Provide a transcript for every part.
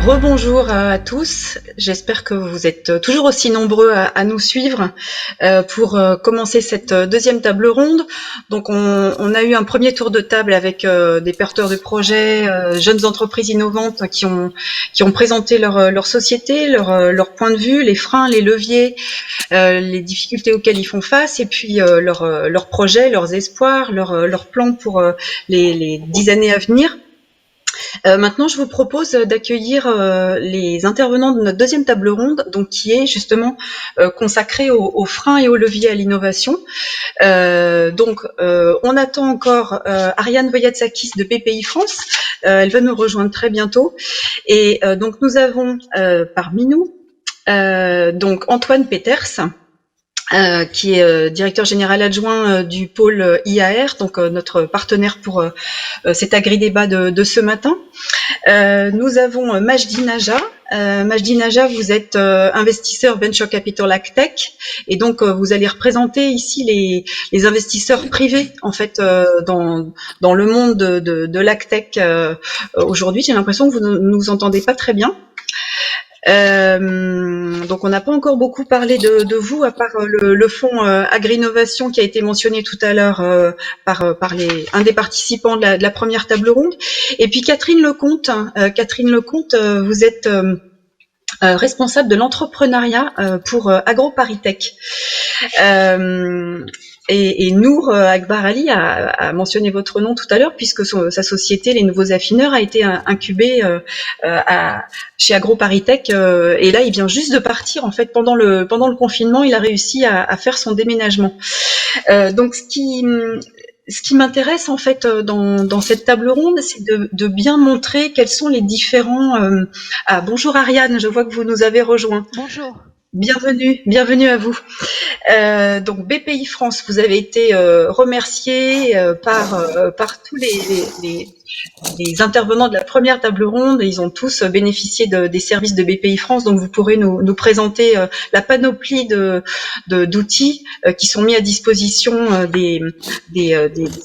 Rebonjour à tous, j'espère que vous êtes toujours aussi nombreux à nous suivre pour commencer cette deuxième table ronde. Donc on a eu un premier tour de table avec des porteurs de projets, jeunes entreprises innovantes qui ont présenté leur société, leur point de vue, les freins, les leviers, les difficultés auxquelles ils font face et puis leurs projets, leurs espoirs, leurs plans pour les 10 années à venir. Maintenant, je vous propose d'accueillir les intervenants de notre deuxième table ronde, donc qui est justement consacrée aux freins et aux leviers à l'innovation. On attend encore Ariane Voyatsakis de BPI France. Elle va nous rejoindre très bientôt. Et donc nous avons parmi nous donc Antoine Peters. Qui est directeur général adjoint du pôle IAR, donc notre partenaire pour cet agri-débat de ce matin. Nous avons Majdi Naja. Majdi Naja, vous êtes investisseur Venture Capital AgTech et donc vous allez représenter ici les investisseurs privés en fait dans le monde de l'AgTech aujourd'hui. J'ai l'impression que vous ne nous entendez pas très bien. Donc on n'a pas encore beaucoup parlé de vous, à part le fonds Agri-Innovation qui a été mentionné tout à l'heure par un des participants de la première table ronde. Et puis Catherine Lecomte. Catherine Lecomte, vous êtes responsable de l'entrepreneuriat pour AgroParisTech. Et Nour Akbar Ali a mentionné votre nom tout à l'heure puisque sa société, les Nouveaux Affineurs, a été incubée chez AgroParisTech et là il vient juste de partir en fait pendant le confinement. Il a réussi à faire son déménagement. Donc ce qui m'intéresse en fait dans cette table ronde, c'est de bien montrer quels sont les différents. Bonjour Ariane, je vois que vous nous avez rejoint. Bonjour. Bienvenue à vous. Donc BPI France, vous avez été remercié par tous les intervenants de la première table ronde. Ils ont tous bénéficié des services de BPI France, donc vous pourrez nous présenter la panoplie d'outils qui sont mis à disposition des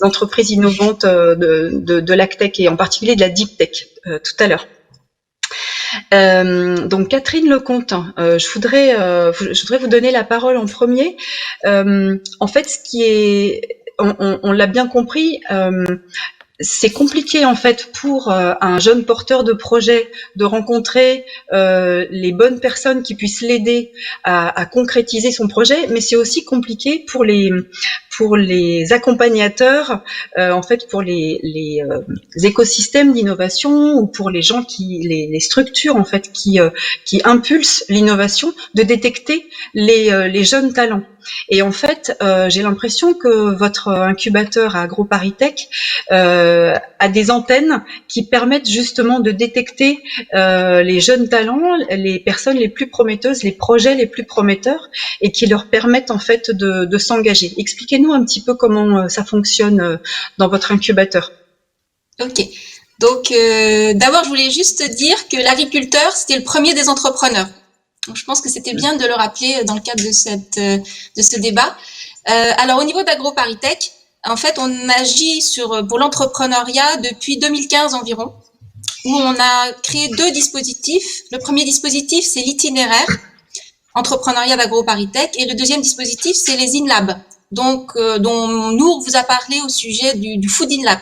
entreprises innovantes de l'AgTech et en particulier de la Deep Tech tout à l'heure. Donc Catherine Lecomte, je voudrais vous donner la parole en premier. En fait, ce qui est, on l'a bien compris, c'est compliqué en fait pour un jeune porteur de projet de rencontrer les bonnes personnes qui puissent l'aider à concrétiser son projet, mais c'est aussi compliqué pour les accompagnateurs, en fait pour les écosystèmes d'innovation ou pour les gens les structures en fait qui impulsent l'innovation, de détecter les jeunes talents. Et en fait, j'ai l'impression que votre incubateur à AgroParisTech a des antennes qui permettent justement de détecter les jeunes talents, les personnes les plus prometteuses, les projets les plus prometteurs et qui leur permettent en fait de s'engager. Expliquez-nous un petit peu comment ça fonctionne dans votre incubateur. Ok. Donc, d'abord, je voulais juste dire que l'agriculteur, c'était le premier des entrepreneurs. Donc, je pense que c'était bien de le rappeler dans le cadre de ce débat. Alors, au niveau d'AgroParisTech, en fait, on agit pour l'entrepreneuriat depuis 2015 environ, où on a créé 2 dispositifs. Le premier dispositif, c'est l'itinéraire entrepreneuriat d'AgroParisTech, et le deuxième dispositif, c'est les InLab, donc dont Nour vous a parlé au sujet du Food InLab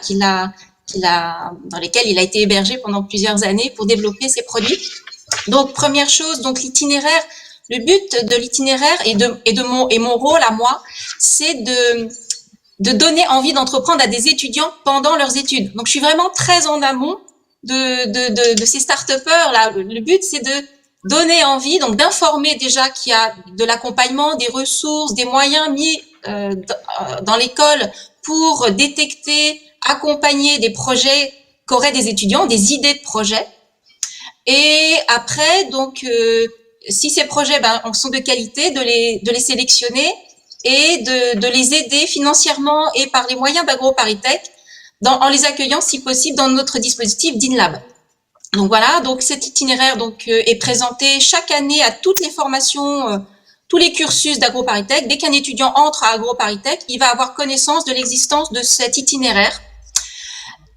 dans lesquels il a été hébergé pendant plusieurs années pour développer ses produits. Donc première chose, donc l'itinéraire. Le but de l'itinéraire et mon rôle à moi, c'est de donner envie d'entreprendre à des étudiants pendant leurs études. Donc je suis vraiment très en amont de ces start-upers là. Le but, c'est de donner envie, donc d'informer déjà qu'il y a de l'accompagnement, des ressources, des moyens mis dans l'école pour détecter, accompagner des projets qu'auraient des étudiants, des idées de projets. Et après, donc, si ces projets sont de qualité, de les sélectionner et de les aider financièrement et par les moyens d'AgroParisTech en les accueillant si possible dans notre dispositif d'InLab. Donc voilà, donc cet itinéraire est présenté chaque année à toutes les formations, tous les cursus d'AgroParisTech. Dès qu'un étudiant entre à AgroParisTech, il va avoir connaissance de l'existence de cet itinéraire.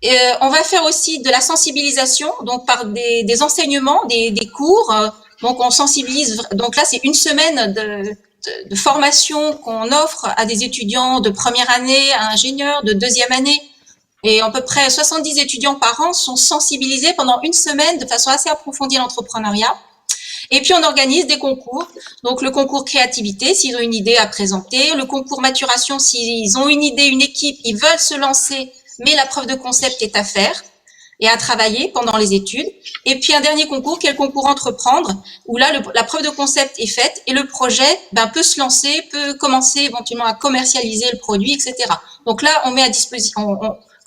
On va faire aussi de la sensibilisation, donc par des enseignements, des cours. Donc on sensibilise. Donc là, c'est une semaine de formation qu'on offre à des étudiants de première année, à ingénieurs de deuxième année. Et à peu près 70 étudiants par an sont sensibilisés pendant une semaine de façon assez approfondie à l'entrepreneuriat. Et puis on organise des concours. Donc le concours créativité, s'ils ont une idée à présenter, le concours maturation, s'ils ont une idée, une équipe, ils veulent se lancer, mais la preuve de concept est à faire et à travailler pendant les études. Et puis un dernier concours qui est le concours entreprendre, où là la preuve de concept est faite et le projet peut se lancer, peut commencer éventuellement à commercialiser le produit, etc. Donc là on met à disposition,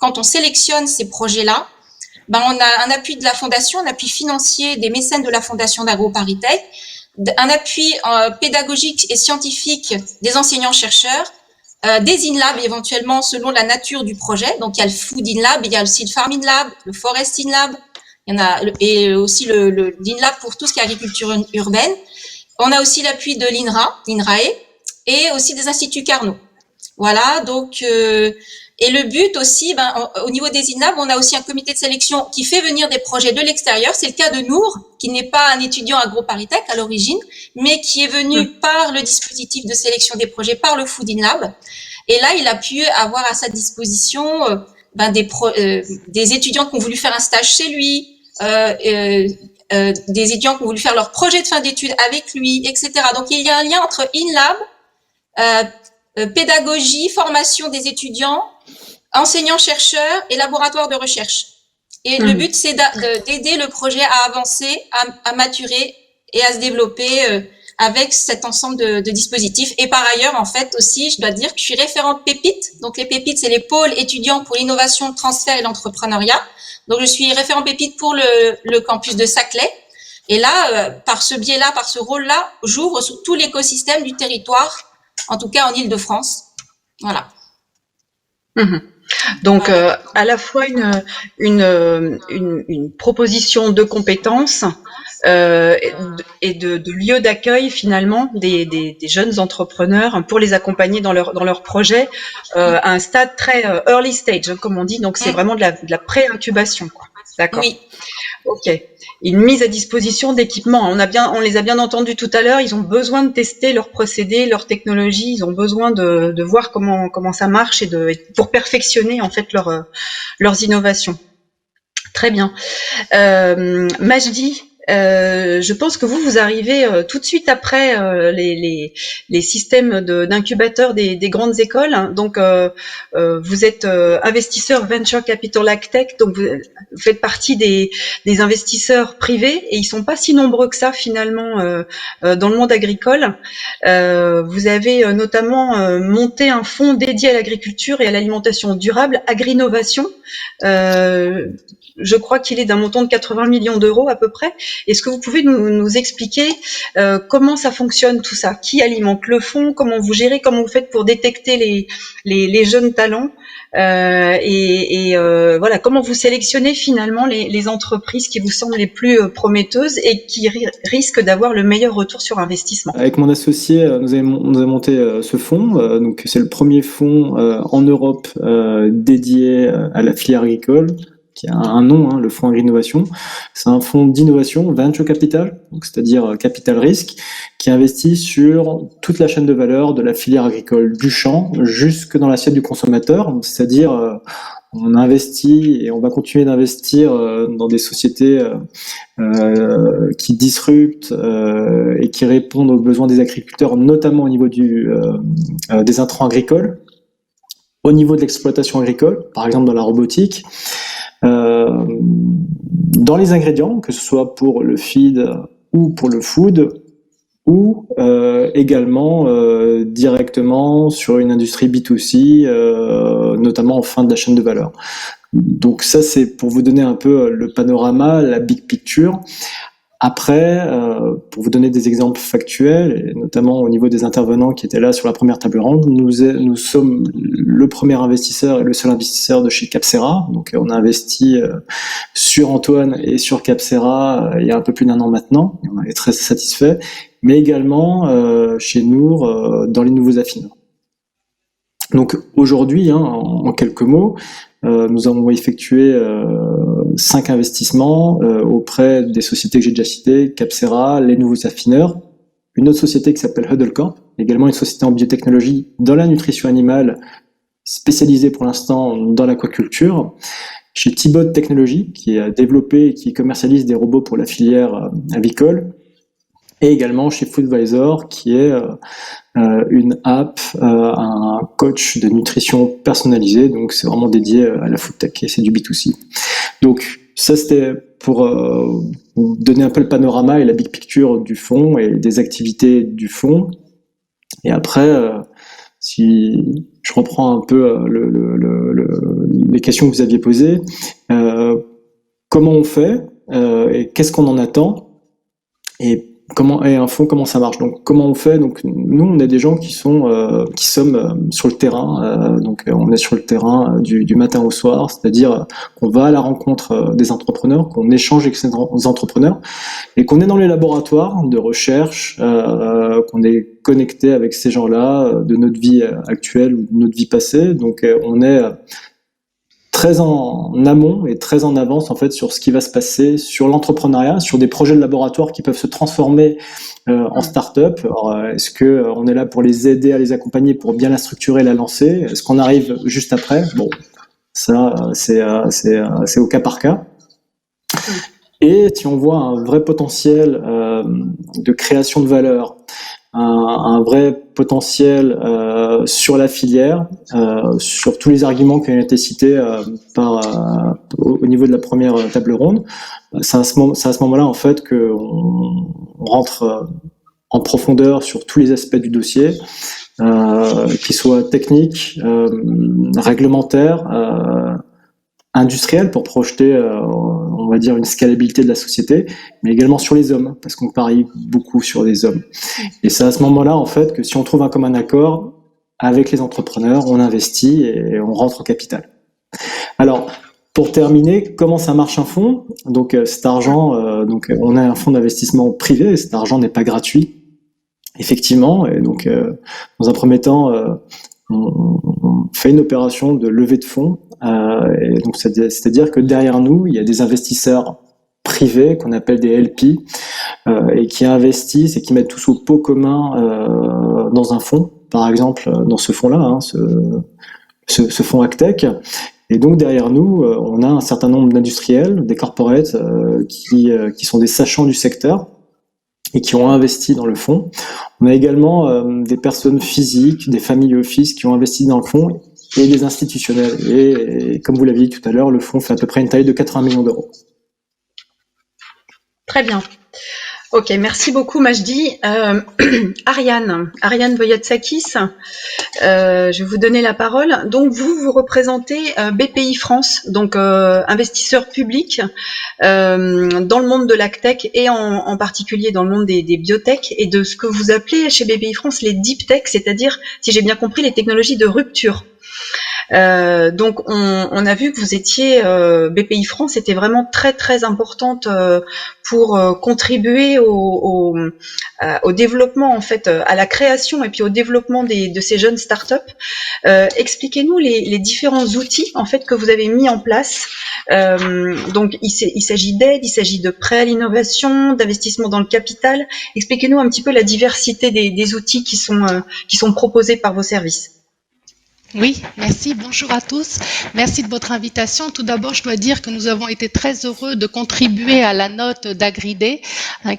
quand on sélectionne ces projets-là, on a un appui de la fondation, un appui financier des mécènes de la fondation d'AgroParisTech, un appui pédagogique et scientifique des enseignants-chercheurs, des InLab éventuellement selon la nature du projet. Donc il y a le Food InLab, il y a le Seed Farm InLab, le Forest InLab, il y en a, et aussi l'InLab pour tout ce qui est agriculture urbaine. On a aussi l'appui de l'INRAE, et aussi des instituts Carnot. Voilà, donc et le but aussi, au niveau des INLab, on a aussi un comité de sélection qui fait venir des projets de l'extérieur. C'est le cas de Nour, qui n'est pas un étudiant AgroParisTech à l'origine, mais qui est venu par le dispositif de sélection des projets, par le Food InLab. Et là, il a pu avoir à sa disposition des étudiants qui ont voulu faire un stage chez lui, des étudiants qui ont voulu faire leur projet de fin d'études avec lui, etc. Donc, il y a un lien entre InLab, pédagogie, formation des étudiants, enseignants-chercheurs et laboratoires de recherche. Et le but, c'est d'aider le projet à avancer, à maturer et à se développer avec cet ensemble de dispositifs. Et par ailleurs, en fait, aussi, je dois dire que je suis référente PEPIT. Donc, les PEPIT, c'est les pôles étudiants pour l'innovation, le transfert et l'entrepreneuriat. Donc, je suis référente PEPIT pour le campus de Saclay. Et là, par ce biais-là, par ce rôle-là, j'ouvre sur tout l'écosystème du territoire, en tout cas en Île-de-France. Voilà. Donc, à la fois une proposition de compétences et de lieu d'accueil finalement des jeunes entrepreneurs pour les accompagner dans leur projet à un stade très early stage, comme on dit. Donc, c'est vraiment de la pré-incubation, quoi. D'accord. Oui. Ok. Une mise à disposition d'équipements. On les a bien entendus tout à l'heure. Ils ont besoin de tester leurs procédés, leurs technologies. Ils ont besoin de voir comment ça marche et pour perfectionner en fait leurs innovations. Très bien. Majdi, je pense que vous arrivez tout de suite après les systèmes d'incubateurs des grandes écoles. Donc, vous êtes investisseur Venture Capital AgTech, donc vous faites partie des investisseurs privés et ils sont pas si nombreux que ça finalement dans le monde agricole. Vous avez notamment monté un fonds dédié à l'agriculture et à l'alimentation durable, Agrinovation. Je crois qu'il est d'un montant de 80 millions d'euros à peu près. Est-ce que vous pouvez nous expliquer comment ça fonctionne tout ça? Qui alimente le fonds? Comment vous gérez? Comment vous faites pour détecter les jeunes talents? Voilà, comment vous sélectionnez finalement les entreprises qui vous semblent les plus prometteuses et qui risquent d'avoir le meilleur retour sur investissement? Avec mon associé, nous avons monté ce fonds. Donc c'est le premier fonds en Europe dédié à la filière agricole, qui a un nom, le fonds Agrinovation. C'est un fonds d'innovation, venture capital, donc c'est-à-dire capital risque, qui investit sur toute la chaîne de valeur de la filière agricole, du champ jusque dans l'assiette du consommateur, c'est-à-dire on investit et on va continuer d'investir dans des sociétés qui disruptent et qui répondent aux besoins des agriculteurs, notamment au niveau des intrants agricoles, au niveau de l'exploitation agricole, par exemple dans la robotique, dans les ingrédients, que ce soit pour le feed ou pour le food, ou également directement sur une industrie B2C, notamment en fin de la chaîne de valeur. Donc ça, c'est pour vous donner un peu le panorama, la big picture. Après, pour vous donner des exemples factuels, et notamment au niveau des intervenants qui étaient là sur la première table ronde, nous sommes le premier investisseur et le seul investisseur de chez Capcera. Donc on a investi sur Antoine et sur Capcera il y a un peu plus d'1 an maintenant. Et on est très satisfait. Mais également chez Nour dans les nouveaux affineurs. Donc aujourd'hui, en quelques mots, nous avons effectué 5 investissements auprès des sociétés que j'ai déjà citées, Capcera, les Nouveaux Affineurs, une autre société qui s'appelle HuddleCorp, également une société en biotechnologie dans la nutrition animale, spécialisée pour l'instant dans l'aquaculture, chez T-Bot Technologies, qui a développé et qui commercialise des robots pour la filière avicole, et également chez Foodvisor, qui est une app, un coach de nutrition personnalisé, donc c'est vraiment dédié à la food tech et c'est du B2C. Donc ça c'était pour vous donner un peu le panorama et la big picture du fonds et des activités du fonds. Et après, si je reprends un peu les questions que vous aviez posées, comment on fait et qu'est-ce qu'on en attend et un fonds, comment ça marche. Donc comment on fait? Donc nous on est des gens qui sommes sur le terrain, donc on est sur le terrain du matin au soir, c'est-à-dire qu'on va à la rencontre des entrepreneurs, qu'on échange avec ces entrepreneurs et qu'on est dans les laboratoires de recherche, qu'on est connecté avec ces gens-là de notre vie actuelle ou de notre vie passée. Donc on est très en amont et très en avance en fait sur ce qui va se passer sur l'entrepreneuriat, sur des projets de laboratoire qui peuvent se transformer en start-up. Alors, est-ce que on est là pour les aider, à les accompagner, pour bien la structurer, la lancer? Est-ce qu'on arrive juste après? Bon, ça c'est au cas par cas. Et si on voit un vrai potentiel de création de valeur, un vrai potentiel sur la filière, sur tous les arguments qui ont été cités au niveau de la première table ronde, c'est à ce moment-là en fait qu'on rentre en profondeur sur tous les aspects du dossier, qu'ils soient techniques, réglementaires, industriels pour projeter, on va dire, une scalabilité de la société, mais également sur les hommes, parce qu'on parie beaucoup sur les hommes. Et c'est à ce moment-là, en fait, que si on trouve un commun accord avec les entrepreneurs, on investit et on rentre au capital. Alors, pour terminer, comment ça marche un fonds? Donc, cet argent, donc on a un fonds d'investissement privé, et cet argent n'est pas gratuit, effectivement. Et donc, dans un premier temps, on fait une opération de levée de fonds. Et donc, c'est-à-dire que derrière nous, il y a des investisseurs privés qu'on appelle des LP et qui investissent et qui mettent tous au pot commun dans un fonds. Par exemple, dans ce fonds-là, hein, ce fonds Actech. Et donc derrière nous, on a un certain nombre d'industriels, des corporates qui sont des sachants du secteur et qui ont investi dans le fonds. On a également des personnes physiques, des family office qui ont investi dans le fonds et des institutionnels. Et comme vous l'aviez dit tout à l'heure, le fonds fait à peu près une taille de 80 millions d'euros. Très bien. Ok, merci beaucoup Majdi. Ariane Voyatsakis, je vais vous donner la parole. Donc vous représentez BPI France, donc investisseur public dans le monde de l'agtech et en particulier dans le monde des biotech et de ce que vous appelez chez BPI France les deep tech, c'est-à-dire, si j'ai bien compris, les technologies de rupture. Donc on a vu que vous étiez BPI France était vraiment très très importante pour contribuer au développement en fait, à la création et puis au développement de ces jeunes startups. Expliquez-nous les différents outils en fait que vous avez mis en place. Donc il s'agit d'aide, il s'agit de prêts à l'innovation, d'investissement dans le capital. Expliquez-nous un petit peu la diversité des outils qui sont proposés par vos services. Oui, merci. Bonjour à tous. Merci de votre invitation. Tout d'abord, je dois dire que nous avons été très heureux de contribuer à la note d'Agridé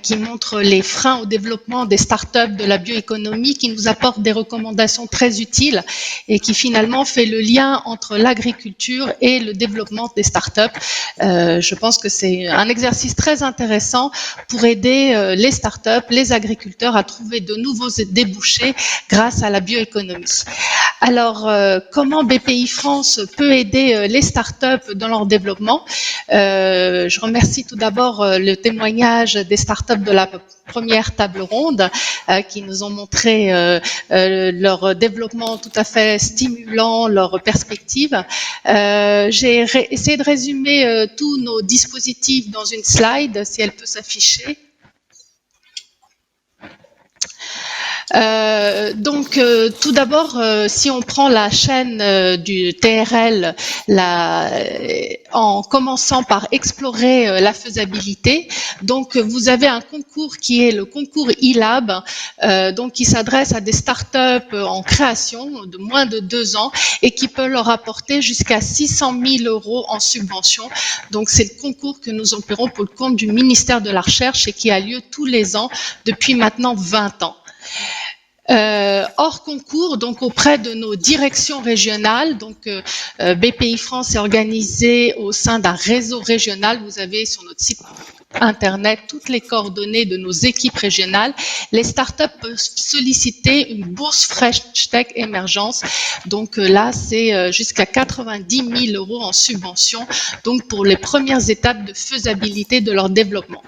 qui montre les freins au développement des startups de la bioéconomie, qui nous apporte des recommandations très utiles et qui finalement fait le lien entre l'agriculture et le développement des startups. Je pense que c'est un exercice très intéressant pour aider les startups, les agriculteurs à trouver de nouveaux débouchés grâce à la bioéconomie. Alors, comment BPI France peut aider les startups dans leur développement? Je remercie tout d'abord le témoignage des startups de la première table ronde qui nous ont montré leur développement tout à fait stimulant, leur perspective. J'ai essayé de résumer tous nos dispositifs dans une slide, si elle peut s'afficher. Tout d'abord, si on prend la chaîne du TRL, en commençant par explorer la faisabilité, donc vous avez un concours qui est le concours e-Lab, donc qui s'adresse à des startups en création de moins de 2 ans et qui peut leur apporter jusqu'à 600 000 € en subvention. Donc c'est le concours que nous opérons pour le compte du ministère de la Recherche et qui a lieu tous les ans depuis maintenant 20 ans. Hors concours, donc auprès de nos directions régionales, donc BPI France est organisé au sein d'un réseau régional. Vous avez sur notre site internet toutes les coordonnées de nos équipes régionales. Les startups peuvent solliciter une bourse French Tech Émergence. Donc là, c'est jusqu'à 90 000 € en subvention, donc pour les premières étapes de faisabilité de leur développement.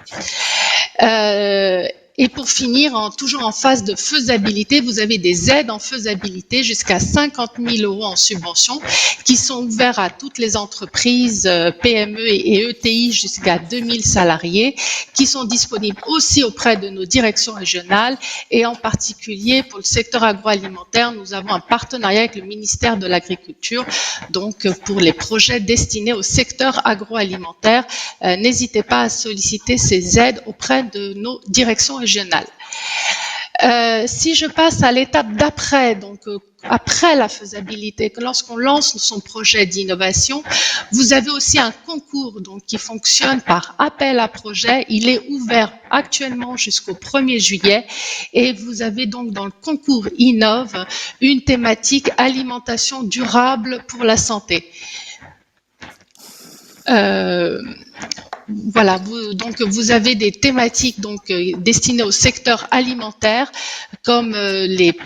Et pour finir, toujours en phase de faisabilité, vous avez des aides en faisabilité jusqu'à 50 000 € en subvention qui sont ouverts à toutes les entreprises PME et ETI jusqu'à 2000 salariés qui sont disponibles aussi auprès de nos directions régionales et en particulier pour le secteur agroalimentaire, nous avons un partenariat avec le ministère de l'Agriculture donc pour les projets destinés au secteur agroalimentaire. N'hésitez pas à solliciter ces aides auprès de nos directions régionales. Si je passe à l'étape d'après, donc après la faisabilité, que lorsqu'on lance son projet d'innovation, vous avez aussi un concours donc qui fonctionne par appel à projet. Il est ouvert actuellement jusqu'au 1er juillet et vous avez donc dans le concours Innove une thématique alimentation durable pour la santé. Voilà, vous avez des thématiques donc destinées au secteur alimentaire, comme les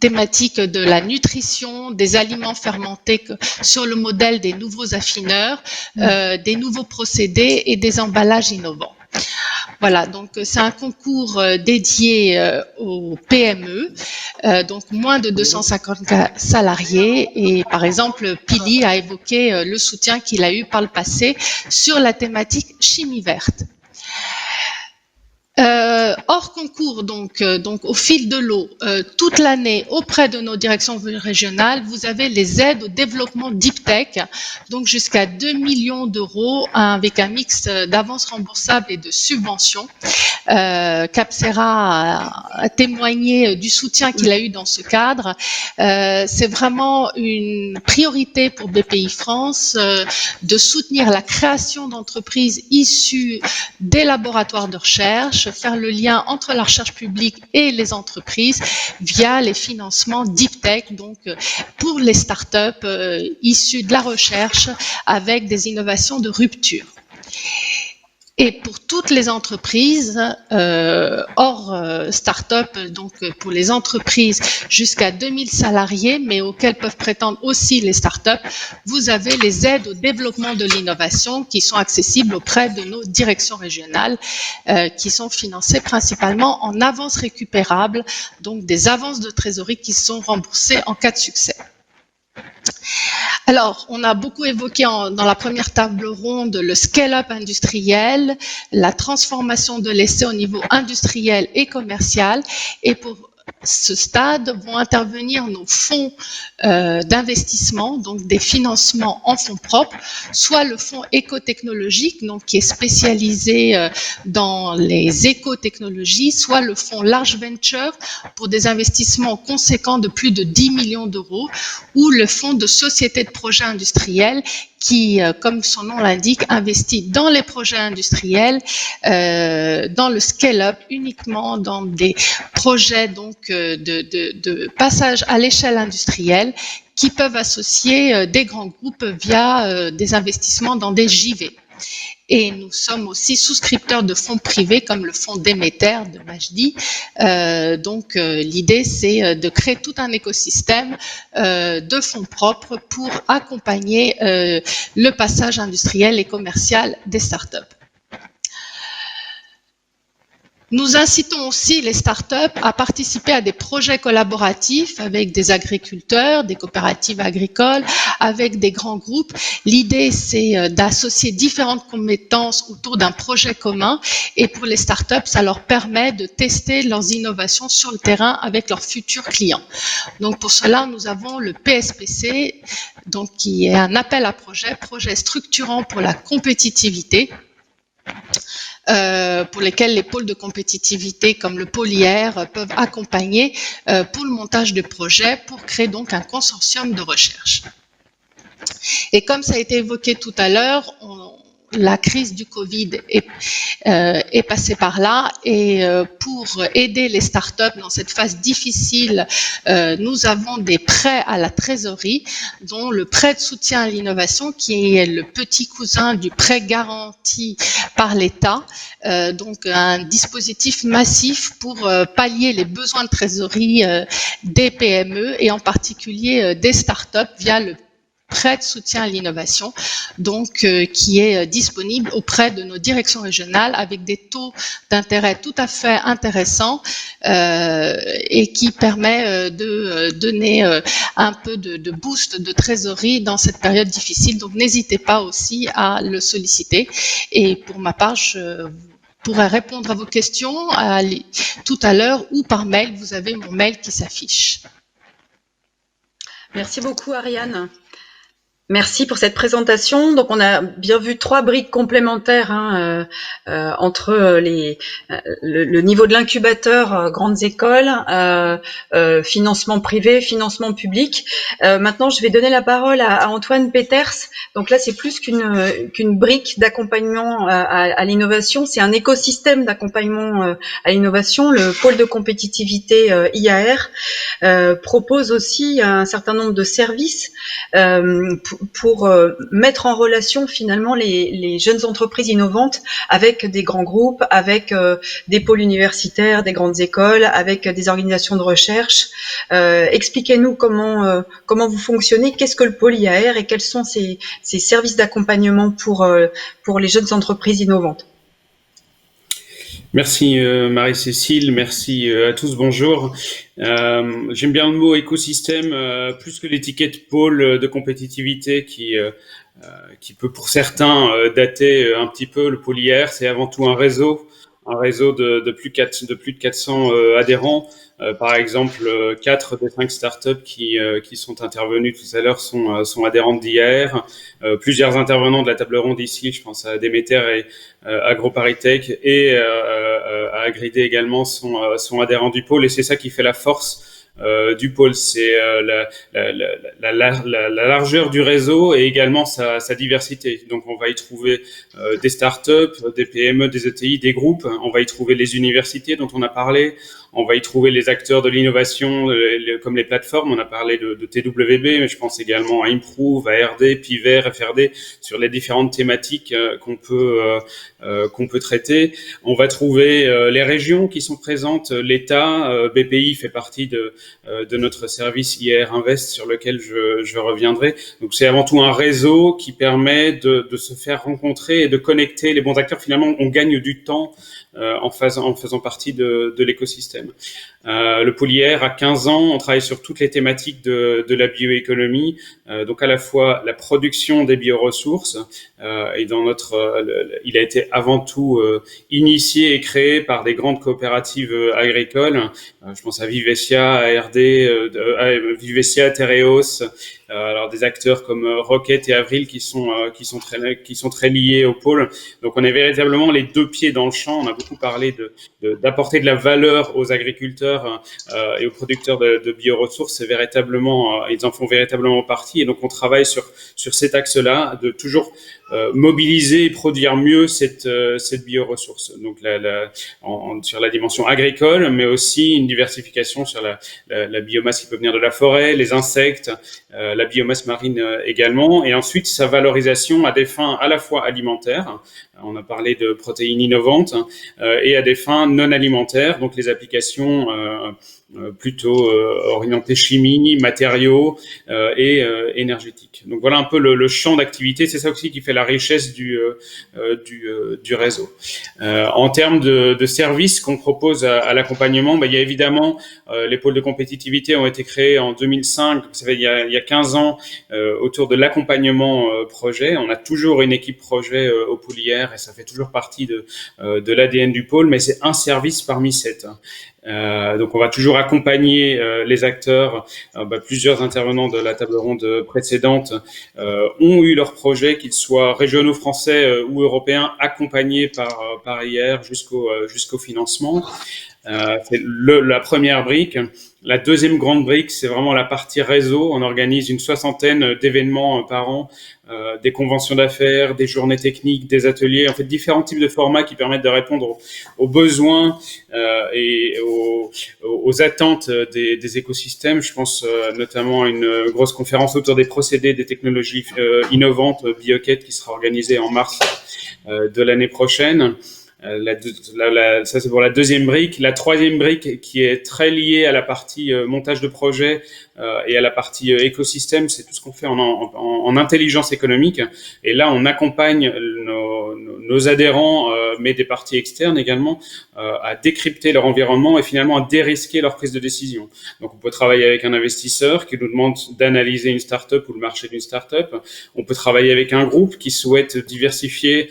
thématiques de la nutrition, des aliments fermentés sur le modèle des nouveaux affineurs, des nouveaux procédés et des emballages innovants. Voilà, donc c'est un concours dédié aux PME, donc moins de 250 salariés. Et par exemple, Pili a évoqué le soutien qu'il a eu par le passé sur la thématique chimie verte. Hors concours, donc au fil de l'eau, toute l'année auprès de nos directions régionales, vous avez les aides au développement Deep Tech, donc jusqu'à 2 millions d'euros avec un mix d'avances remboursables et de subventions. Capcera a témoigné du soutien qu'il a eu dans ce cadre. C'est vraiment une priorité pour BPI France de soutenir la création d'entreprises issues des laboratoires de recherche, faire le lien entre la recherche publique et les entreprises via les financements Deep Tech, donc pour les startups issues de la recherche avec des innovations de rupture. Et pour toutes les entreprises, hors start-up, donc pour les entreprises jusqu'à 2000 salariés, mais auxquelles peuvent prétendre aussi les start-up, vous avez les aides au développement de l'innovation qui sont accessibles auprès de nos directions régionales, qui sont financées principalement en avances récupérables, donc des avances de trésorerie qui sont remboursées en cas de succès. Alors, on a beaucoup évoqué dans la première table ronde le scale-up industriel, la transformation de l'essai au niveau industriel et commercial. Et pour ce stade vont intervenir nos fonds d'investissement, donc des financements en fonds propres, soit le fonds écotechnologique, donc qui est spécialisé dans les écotechnologies, soit le fonds Large Venture pour des investissements conséquents de plus de 10 millions d'euros, ou le fonds de société de projets industriels qui, comme son nom l'indique, investit dans les projets industriels, dans le scale-up, uniquement dans des projets donc de passage à l'échelle industrielle qui peuvent associer des grands groupes via des investissements dans des JV. Et nous sommes aussi souscripteurs de fonds privés comme le fonds Déméter de Majdi. L'idée, c'est de créer tout un écosystème de fonds propres pour accompagner le passage industriel et commercial des startups. Nous incitons aussi les startups à participer à des projets collaboratifs avec des agriculteurs, des coopératives agricoles, avec des grands groupes. L'idée, c'est d'associer différentes compétences autour d'un projet commun et pour les startups, ça leur permet de tester leurs innovations sur le terrain avec leurs futurs clients. Donc pour cela, nous avons le PSPC, donc qui est un appel à projet structurant pour la compétitivité. Pour lesquels les pôles de compétitivité comme le pôle IR peuvent accompagner pour le montage de projets pour créer donc un consortium de recherche. Et comme ça a été évoqué tout à l'heure, la crise du Covid est passée par là et pour aider les startups dans cette phase difficile, nous avons des prêts à la trésorerie, dont le prêt de soutien à l'innovation qui est le petit cousin du prêt garanti par l'État, donc un dispositif massif pour pallier les besoins de trésorerie des PME et en particulier des startups via le prêt de soutien à l'innovation, donc qui est disponible auprès de nos directions régionales avec des taux d'intérêt tout à fait intéressants et qui permet de donner un peu de boost de trésorerie dans cette période difficile. Donc n'hésitez pas aussi à le solliciter. Et pour ma part, je pourrais répondre à vos questions tout à l'heure ou par mail. Vous avez mon mail qui s'affiche. Merci beaucoup, Ariane. Merci pour cette présentation. Donc, on a bien vu 3 briques complémentaires entre le niveau de l'incubateur, grandes écoles, financement privé, financement public. Maintenant, je vais donner la parole à Antoine Peters. Donc là, c'est plus qu'une brique d'accompagnement à l'innovation, c'est un écosystème d'accompagnement à l'innovation. Le pôle de compétitivité IAR propose aussi un certain nombre de services pour mettre en relation finalement les jeunes entreprises innovantes avec des grands groupes, avec des pôles universitaires, des grandes écoles, avec des organisations de recherche. Expliquez-nous comment vous fonctionnez, qu'est-ce que le pôle IAR et quels sont ces services d'accompagnement pour les jeunes entreprises innovantes. Merci Marie-Cécile, merci à tous, bonjour. J'aime bien le mot écosystème, plus que l'étiquette pôle de compétitivité qui peut pour certains dater un petit peu. Le pôle IR, c'est avant tout un réseau de plus de 400 adhérents. Par exemple, 4 des 5 startups qui sont intervenues tout à l'heure sont adhérentes d'IAR. Plusieurs intervenants de la table ronde ici, je pense à Demeter et AgroParisTech et à Agridé également sont adhérents du pôle, et c'est ça qui fait la force du pôle, c'est la largeur du réseau et également sa diversité. Donc on va y trouver des startups, des PME, des ETI, des groupes, on va y trouver les universités dont on a parlé, on va y trouver les acteurs de l'innovation comme les plateformes, on a parlé de TWB, mais je pense également à Improve, à RD, Piver, FRD, sur les différentes thématiques qu'on peut traiter. On va trouver les régions qui sont présentes, l'État, BPI fait partie de notre service IR Invest sur lequel je reviendrai. Donc c'est avant tout un réseau qui permet de se faire rencontrer et de connecter les bons acteurs. Finalement, on gagne du temps en faisant partie de l'écosystème. Le pôle IR a 15 ans, on travaille sur toutes les thématiques de la bioéconomie, donc à la fois la production des bioressources, et il a été avant tout initié et créé par des grandes coopératives agricoles. Je pense à Vivesia, à RD, Vivesia, Tereos, alors des acteurs comme Rocket et Avril qui sont très liés au pôle. Donc on est véritablement les deux pieds dans le champ. On a beaucoup parlé d'apporter de la valeur aux agriculteurs et aux producteurs de bioressources. C'est véritablement, ils en font véritablement partie. Et donc on travaille sur cet axe-là, de toujours mobiliser et produire mieux cette bioressource. Donc sur la dimension agricole, mais aussi une diversification sur la biomasse qui peut venir de la forêt, les insectes, la biomasse marine également, et ensuite sa valorisation à des fins à la fois alimentaires, on a parlé de protéines innovantes, et à des fins non alimentaires, donc les applications plutôt orienté chimie, matériaux et énergétique. Donc voilà un peu le champ d'activité. C'est ça aussi qui fait la richesse du réseau. En termes de services qu'on propose à l'accompagnement, il y a évidemment les pôles de compétitivité ont été créés en 2005, ça fait il y a 15 ans, autour de l'accompagnement projet. On a toujours une équipe projet au pôle IR et ça fait toujours partie de l'ADN du pôle, mais c'est un service parmi 7. Donc on va toujours accompagner les acteurs. Plusieurs intervenants de la table ronde précédente ont eu leurs projets, qu'ils soient régionaux français ou européens, accompagnés par IR jusqu'au financement. C'est la première brique. La deuxième grande brique, c'est vraiment la partie réseau. On organise une 60aine d'événements par an, des conventions d'affaires, des journées techniques, des ateliers, en fait différents types de formats qui permettent de répondre aux besoins et aux attentes des écosystèmes. Je pense notamment à une grosse conférence autour des procédés, des technologies innovantes, BioKet, qui sera organisée en mars de l'année prochaine. Ça c'est pour la deuxième brique. La troisième brique, qui est très liée à la partie montage de projet et à la partie écosystème, c'est tout ce qu'on fait en intelligence économique. Et là, on accompagne nos adhérents, mais des parties externes également, à décrypter leur environnement et finalement à dérisquer leur prise de décision. Donc, on peut travailler avec un investisseur qui nous demande d'analyser une start-up ou le marché d'une start-up. On peut travailler avec un groupe qui souhaite diversifier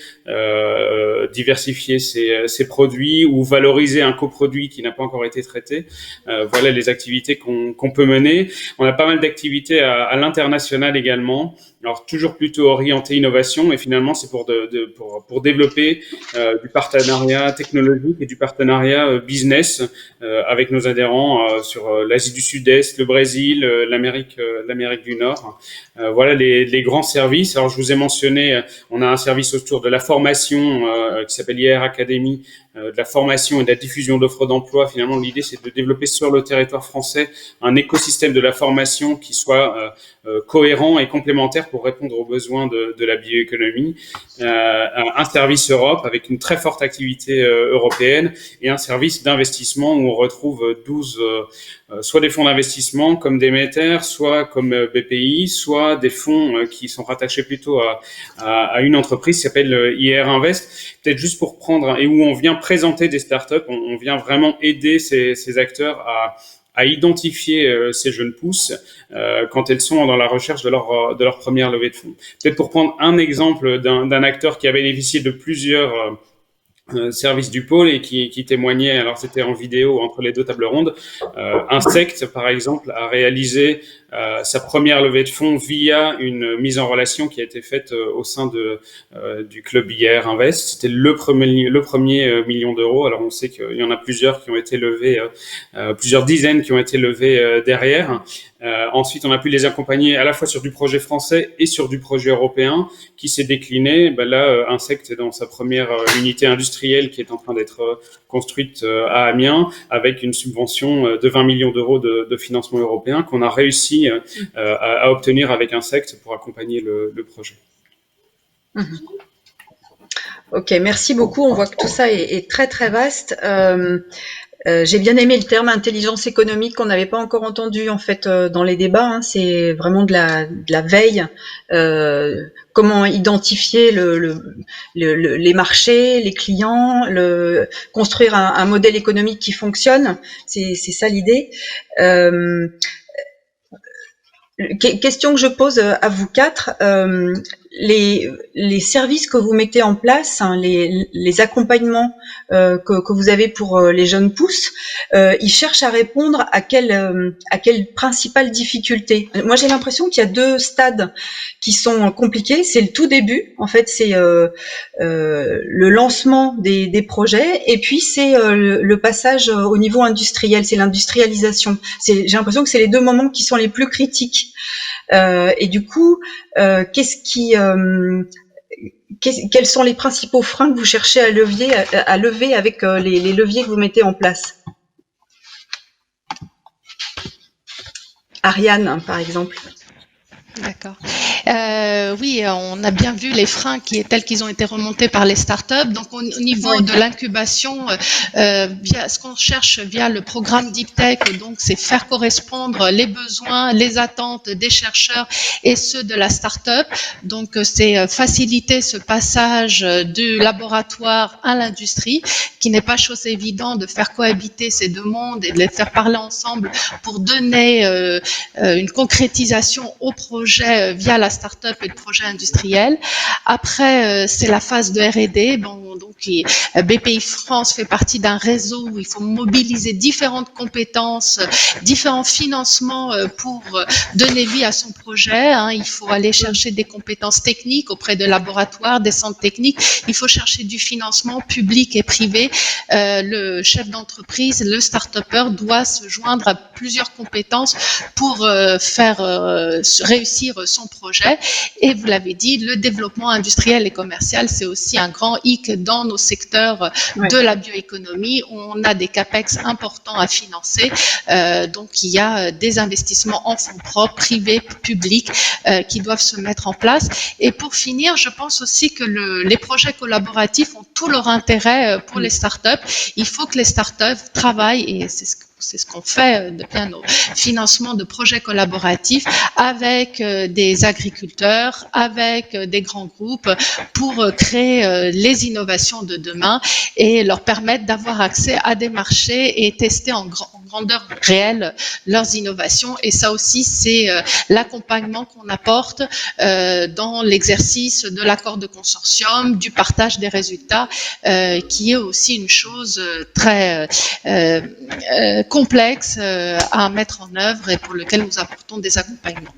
ses produits ou valoriser un coproduit qui n'a pas encore été traité. Voilà les activités qu'on peut mener. On a pas mal d'activités à l'international également. Alors toujours plutôt orienté innovation, et finalement c'est pour développer du partenariat technologique et du partenariat business avec nos adhérents sur l'Asie du Sud-Est, le Brésil, l'Amérique du Nord. Voilà les grands services. Alors je vous ai mentionné, on a un service autour de la formation qui s'appelle IR Academy, de la formation et de la diffusion d'offres d'emploi. Finalement, l'idée, c'est de développer sur le territoire français un écosystème de la formation qui soit cohérent et complémentaire pour répondre aux besoins de la bioéconomie. Un service Europe avec une très forte activité européenne et un service d'investissement où on retrouve 12 soit des fonds d'investissement comme Demeter, soit comme BPI, soit des fonds qui sont rattachés plutôt à une entreprise qui s'appelle IR Invest. Peut-être juste pour prendre, et où on vient présenter des startups, on vient vraiment aider ces acteurs à identifier ces jeunes pousses quand elles sont dans la recherche de leur première levée de fonds. Peut-être pour prendre un exemple d'un acteur qui a bénéficié de plusieurs service du pôle et qui témoignait, alors c'était en vidéo entre les deux tables rondes. Insect, par exemple, a réalisé sa première levée de fonds via une mise en relation qui a été faite au sein du club IR Invest. C'était le premier million d'euros. Alors on sait qu'il y en a plusieurs qui ont été levés, plusieurs dizaines qui ont été levés derrière. Ensuite, on a pu les accompagner à la fois sur du projet français et sur du projet européen qui s'est décliné. Là, Insect est dans sa première unité industrielle qui est en train d'être construite à Amiens avec une subvention de 20 millions d'euros de financement européen qu'on a réussi à obtenir avec Insect pour accompagner le projet. Ok, merci beaucoup. On voit que tout ça est très très vaste. J'ai bien aimé le terme intelligence économique qu'on n'avait pas encore entendu en fait dans les débats. Hein. C'est vraiment de la veille. Comment identifier les marchés, les clients, construire un modèle économique qui fonctionne. C'est ça l'idée. Question que je pose à vous quatre. Les services que vous mettez en place, hein, les accompagnements que vous avez pour les jeunes pousses, ils cherchent à répondre à quelle principale difficulté. Moi, j'ai l'impression qu'il y a deux stades qui sont compliqués. C'est le tout début, en fait, c'est le lancement des projets, et puis c'est le passage au niveau industriel, c'est l'industrialisation. J'ai l'impression que c'est les deux moments qui sont les plus critiques. Et du coup, quels sont les principaux freins que vous cherchez à lever avec les leviers que vous mettez en place? Ariane, par exemple. D'accord. Oui, on a bien vu les freins tels qu'ils ont été remontés par les startups. Donc, au niveau Oui. de l'incubation, via ce qu'on cherche via le programme Deep Tech, donc c'est faire correspondre les besoins, les attentes des chercheurs et ceux de la startup. Donc, c'est faciliter ce passage du laboratoire à l'industrie, qui n'est pas chose évidente de faire cohabiter ces deux mondes et de les faire parler ensemble pour donner une concrétisation au projet via la start-up et le projet industriel. Après, c'est la phase de R&D. Bon, donc, BPI France fait partie d'un réseau où il faut mobiliser différentes compétences, différents financements pour donner vie à son projet. Il faut aller chercher des compétences techniques auprès de laboratoires, des centres techniques. Il faut chercher du financement public et privé. Le chef d'entreprise, le start-upper doit se joindre à plusieurs compétences pour faire réussir son projet. Et vous l'avez dit, le développement industriel et commercial, c'est aussi un grand hic dans nos secteurs de la bioéconomie où on a des capex importants à financer. Donc, il y a des investissements en fonds propres, privés, publics, qui doivent se mettre en place. Et pour finir, je pense aussi que les projets collaboratifs ont tout leur intérêt pour les startups. Il faut que les startups travaillent, et c'est ce qu'on fait depuis nos financements de projets collaboratifs avec des agriculteurs, avec des grands groupes pour créer les innovations de demain et leur permettre d'avoir accès à des marchés et tester en grandeur réelle leurs innovations. Et ça aussi, c'est l'accompagnement qu'on apporte dans l'exercice de l'accord de consortium, du partage des résultats, qui est aussi une chose très complexe à mettre en œuvre et pour lequel nous apportons des accompagnements.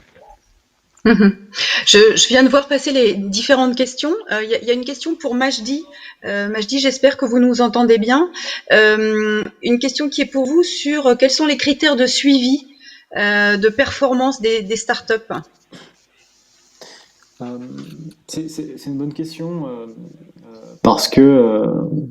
Je viens de voir passer les différentes questions. Il y a une question pour Majdi. Majdi, j'espère que vous nous entendez bien. Une question qui est pour vous sur quels sont les critères de suivi de performance des startups. C'est une bonne question parce que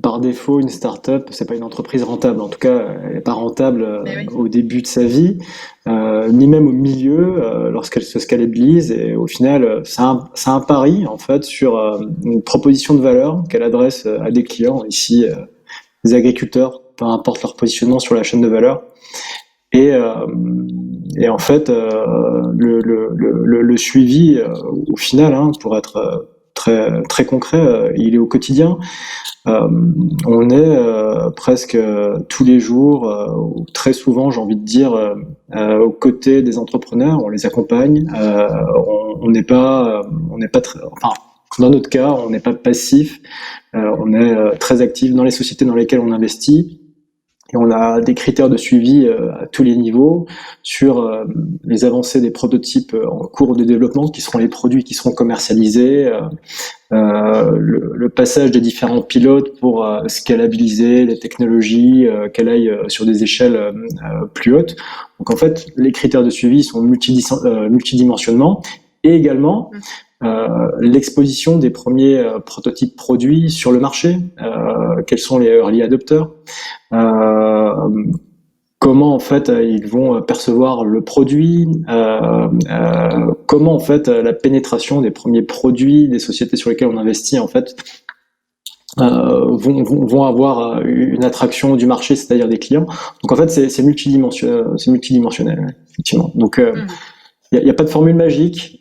par défaut, une start-up, c'est pas une entreprise rentable. En tout cas, elle n'est pas rentable au début de sa vie, ni même au milieu lorsqu'elle se scalabilise. Et au final, c'est un pari en fait sur une proposition de valeur qu'elle adresse à des clients, ici des agriculteurs, peu importe leur positionnement sur la chaîne de valeur. Et en fait, le suivi, au final, pour être très concret, il est au quotidien. On est presque tous les jours, ou très souvent, j'ai envie de dire, aux côtés des entrepreneurs. On les accompagne. On n'est pas très, enfin, dans notre cas, on n'est pas passif. On est très actif dans les sociétés dans lesquelles on investit. Et on a des critères de suivi à tous les niveaux sur les avancées des prototypes en cours de développement, qui seront les produits qui seront commercialisés, le passage des différents pilotes pour scalabiliser les technologies, qu'elles aillent sur des échelles plus hautes. Donc en fait, les critères de suivi sont multidimensionnements, et également l'exposition des premiers prototypes produits sur le marché, quels sont les early adopters, comment en fait ils vont percevoir le produit, comment en fait la pénétration des premiers produits des sociétés sur lesquelles on investit en fait vont avoir une attraction du marché, c'est-à-dire des clients. Donc en fait c'est multidimensionnel, effectivement. Donc il y a pas de formule magique.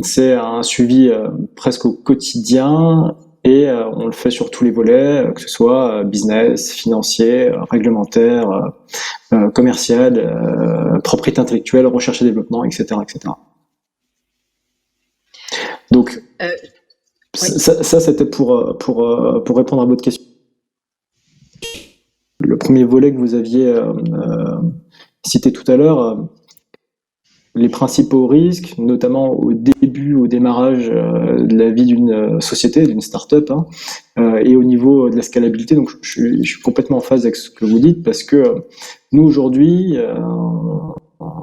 C'est un suivi presque au quotidien et on le fait sur tous les volets, que ce soit business, financier, réglementaire, commercial, propriété intellectuelle, recherche et développement, etc., etc. Donc ça c'était pour répondre à votre question. Le premier volet que vous aviez cité tout à l'heure. Les principaux risques, notamment au début, au démarrage de la vie d'une société, d'une start-up, et au niveau de la scalabilité. Donc, je suis complètement en phase avec ce que vous dites, parce que nous, aujourd'hui,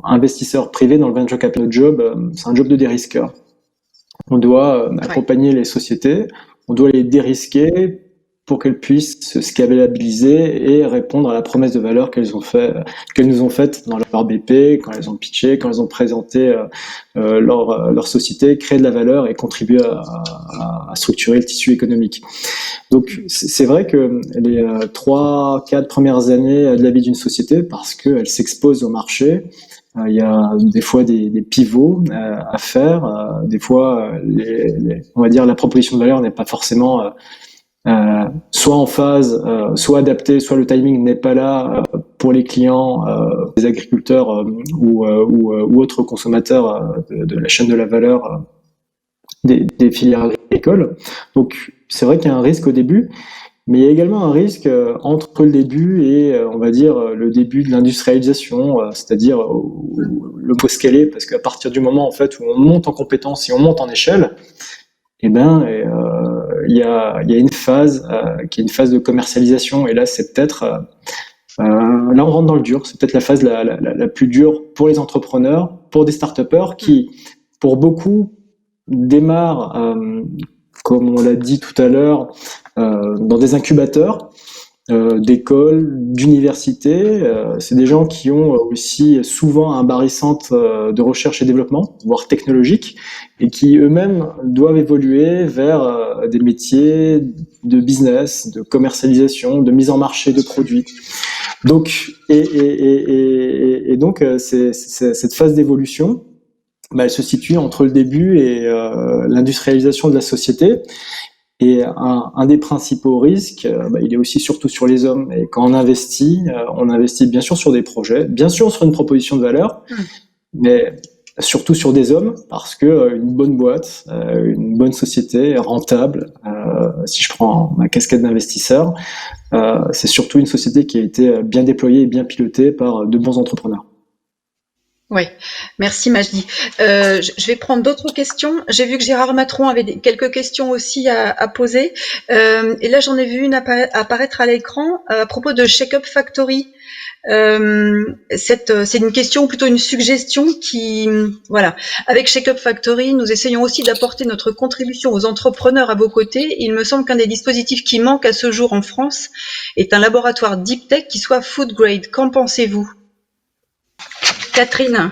investisseurs privés dans le venture capital job, c'est un job de dérisqueur. On doit accompagner les sociétés, on doit les dérisquer pour qu'elles puissent se scalabiliser et répondre à la promesse de valeur qu'elles nous ont faite dans leur BP, quand elles ont pitché, quand elles ont présenté leur société, créer de la valeur et contribuer à structurer le tissu économique. Donc c'est vrai que les 3-4 premières années de la vie d'une société, parce qu'elle s'expose au marché, il y a des fois des pivots à faire, des fois on va dire la proposition de valeur n'est pas forcément soit en phase, soit adaptée, soit le timing n'est pas là pour les clients, les agriculteurs ou autres consommateurs de la chaîne de la valeur des filières agricoles. Donc c'est vrai qu'il y a un risque au début, mais il y a également un risque entre le début et on va dire le début de l'industrialisation, c'est-à-dire le mot scaler, parce qu'à partir du moment en fait où on monte en compétences et on monte en échelle, il y a une phase qui est une phase de commercialisation, et là c'est peut-être là on rentre dans le dur, c'est peut-être la phase la plus dure pour les entrepreneurs, pour des start-upers qui pour beaucoup démarrent comme on l'a dit tout à l'heure dans des incubateurs d'écoles, d'universités. C'est des gens qui ont aussi souvent un barycentre de recherche et développement, voire technologique, et qui eux-mêmes doivent évoluer vers des métiers de business, de commercialisation, de mise en marché de produits. Donc, donc, cette phase d'évolution, elle se situe entre le début et l'industrialisation de la société. Et un des principaux risques, il est aussi surtout sur les hommes. Et quand on investit bien sûr sur des projets, bien sûr sur une proposition de valeur, mais surtout sur des hommes, parce que une bonne boîte, une bonne société rentable, si je prends ma casquette d'investisseur, c'est surtout une société qui a été bien déployée et bien pilotée par de bons entrepreneurs. Oui, merci Majdi. Je vais prendre d'autres questions. J'ai vu que Gérard Matron avait quelques questions aussi à poser. Et là, j'en ai vu une apparaître à l'écran à propos de Shake Up Factory. C'est une question ou plutôt une suggestion qui, voilà. Avec Shake Up Factory, nous essayons aussi d'apporter notre contribution aux entrepreneurs à vos côtés. Il me semble qu'un des dispositifs qui manque à ce jour en France est un laboratoire Deep Tech qui soit food grade. Qu'en pensez-vous? Catherine.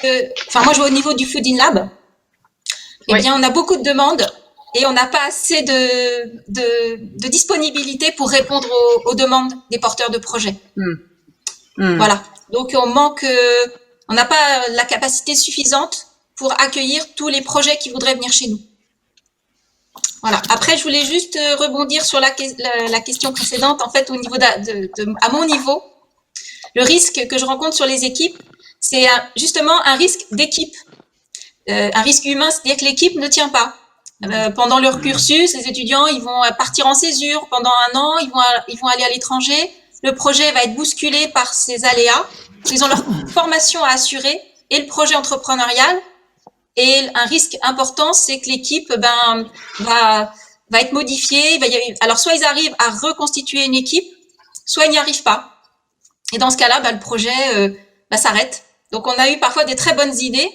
Moi, je vois au niveau du Food in Lab. Eh bien, on a beaucoup de demandes et on n'a pas assez de disponibilité pour répondre aux demandes des porteurs de projets. Voilà. Donc, on n'a pas la capacité suffisante pour accueillir tous les projets qui voudraient venir chez nous. Voilà. Après, je voulais juste rebondir sur la question précédente. En fait, au niveau à mon niveau, le risque que je rencontre sur les équipes, c'est justement un risque d'équipe, un risque humain, c'est-à-dire que l'équipe ne tient pas. Pendant leur cursus, les étudiants, ils vont partir en césure pendant 1 an, ils vont aller à l'étranger. Le projet va être bousculé par ces aléas. Ils ont leur formation à assurer et le projet entrepreneurial. Et un risque important, c'est que l'équipe va être modifiée. Alors, soit ils arrivent à reconstituer une équipe, soit ils n'y arrivent pas. Et dans ce cas-là, le projet s'arrête. Donc, on a eu parfois des très bonnes idées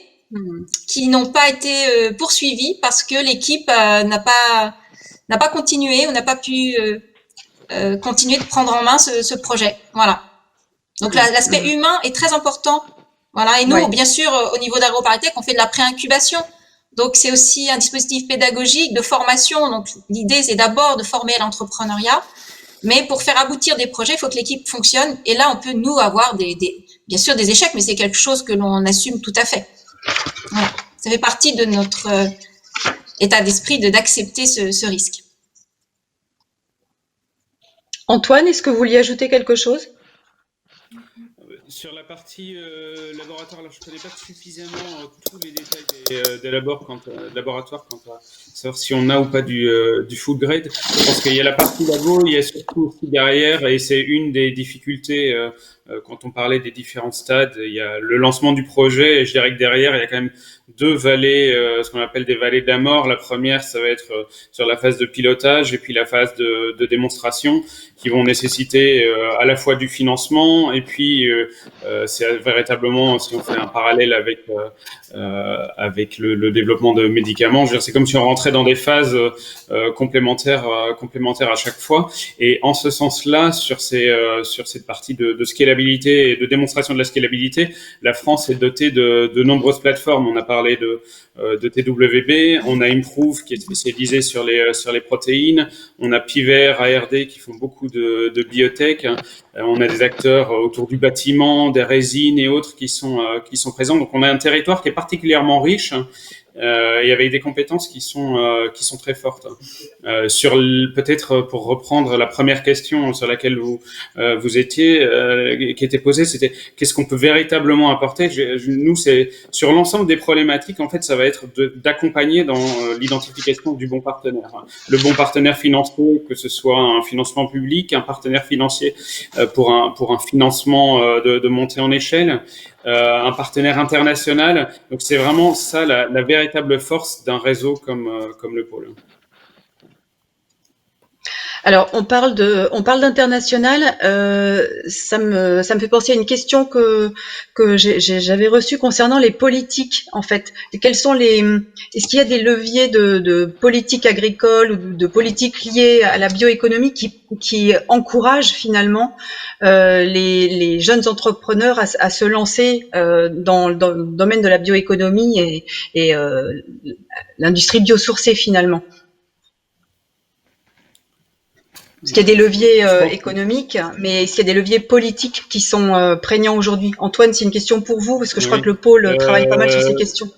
qui n'ont pas été poursuivies parce que l'équipe n'a pas continué, on n'a pas pu continuer de prendre en main ce projet. Voilà. Donc, l'aspect humain est très important. Voilà. Et nous, bien sûr, au niveau d'AgroParisTech, on fait de la pré-incubation. Donc, c'est aussi un dispositif pédagogique de formation. Donc, l'idée, c'est d'abord de former à l'entrepreneuriat. Mais pour faire aboutir des projets, il faut que l'équipe fonctionne. Et là, on peut, nous, avoir bien sûr des échecs, mais c'est quelque chose que l'on assume tout à fait. Voilà. Ça fait partie de notre état d'esprit d'accepter ce risque. Antoine, est-ce que vous vouliez ajouter quelque chose? Sur la partie laboratoire, alors je ne connais pas suffisamment tous les détails des laboratoires quant à savoir si on a ou pas du food grade. Je pense qu'il y a la partie labo, il y a surtout aussi derrière, et c'est une des difficultés quand on parlait des différents stades, il y a le lancement du projet, et je dirais que derrière, il y a quand même deux vallées, ce qu'on appelle des vallées de la mort. La première, ça va être sur la phase de pilotage, et puis la phase de démonstration, qui vont nécessiter à la fois du financement, et puis c'est véritablement, si on fait un parallèle avec le développement de médicaments, je veux dire, c'est comme si on rentrait dans des phases complémentaires à chaque fois. Et en ce sens-là, sur cette partie de scalabilité et de démonstration de la scalabilité, la France est dotée de nombreuses plateformes. On a parlé de TWB, on a Improve qui est spécialisé sur les protéines, on a Piver, ARD qui font beaucoup de biotech, on a des acteurs autour du bâtiment, des résines et autres qui sont présents. Donc on a un territoire qui est particulièrement riche et avec des compétences qui sont très fortes. Peut-être pour reprendre la première question sur laquelle vous étiez, qui était posée, c'était qu'est-ce qu'on peut véritablement apporter. Nous, c'est sur l'ensemble des problématiques, en fait, ça va être d'accompagner dans l'identification du bon partenaire. Le bon partenaire financier, que ce soit un financement public, un partenaire financier pour un financement de montée en échelle. Un partenaire international. Donc c'est vraiment ça la véritable force d'un réseau comme le Pôle. Alors, on parle d'international. Ça me fait penser à une question que j'avais reçue concernant les politiques, en fait. Est-ce qu'il y a des leviers de politique agricole ou de politique liée à la bioéconomie qui encouragent finalement les jeunes entrepreneurs à se lancer dans le domaine de la bioéconomie et l'industrie biosourcée finalement? Parce qu'il y a des leviers économiques, mais est-ce qu'il y a des leviers politiques qui sont prégnants aujourd'hui? Antoine, c'est une question pour vous, parce que je crois que le pôle travaille pas mal sur ces questions.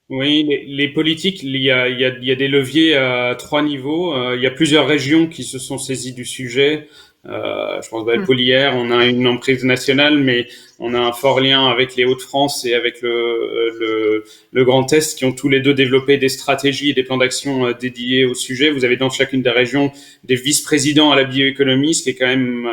Oui, les politiques, il y a des leviers à 3 niveaux. Il y a plusieurs régions qui se sont saisies du sujet. Je pense à Polière, on a une emprise nationale, mais on a un fort lien avec les Hauts-de-France et avec le Grand Est, qui ont tous les deux développé des stratégies et des plans d'action dédiés au sujet. Vous avez dans chacune des régions des vice-présidents à la bioéconomie, ce qui est quand même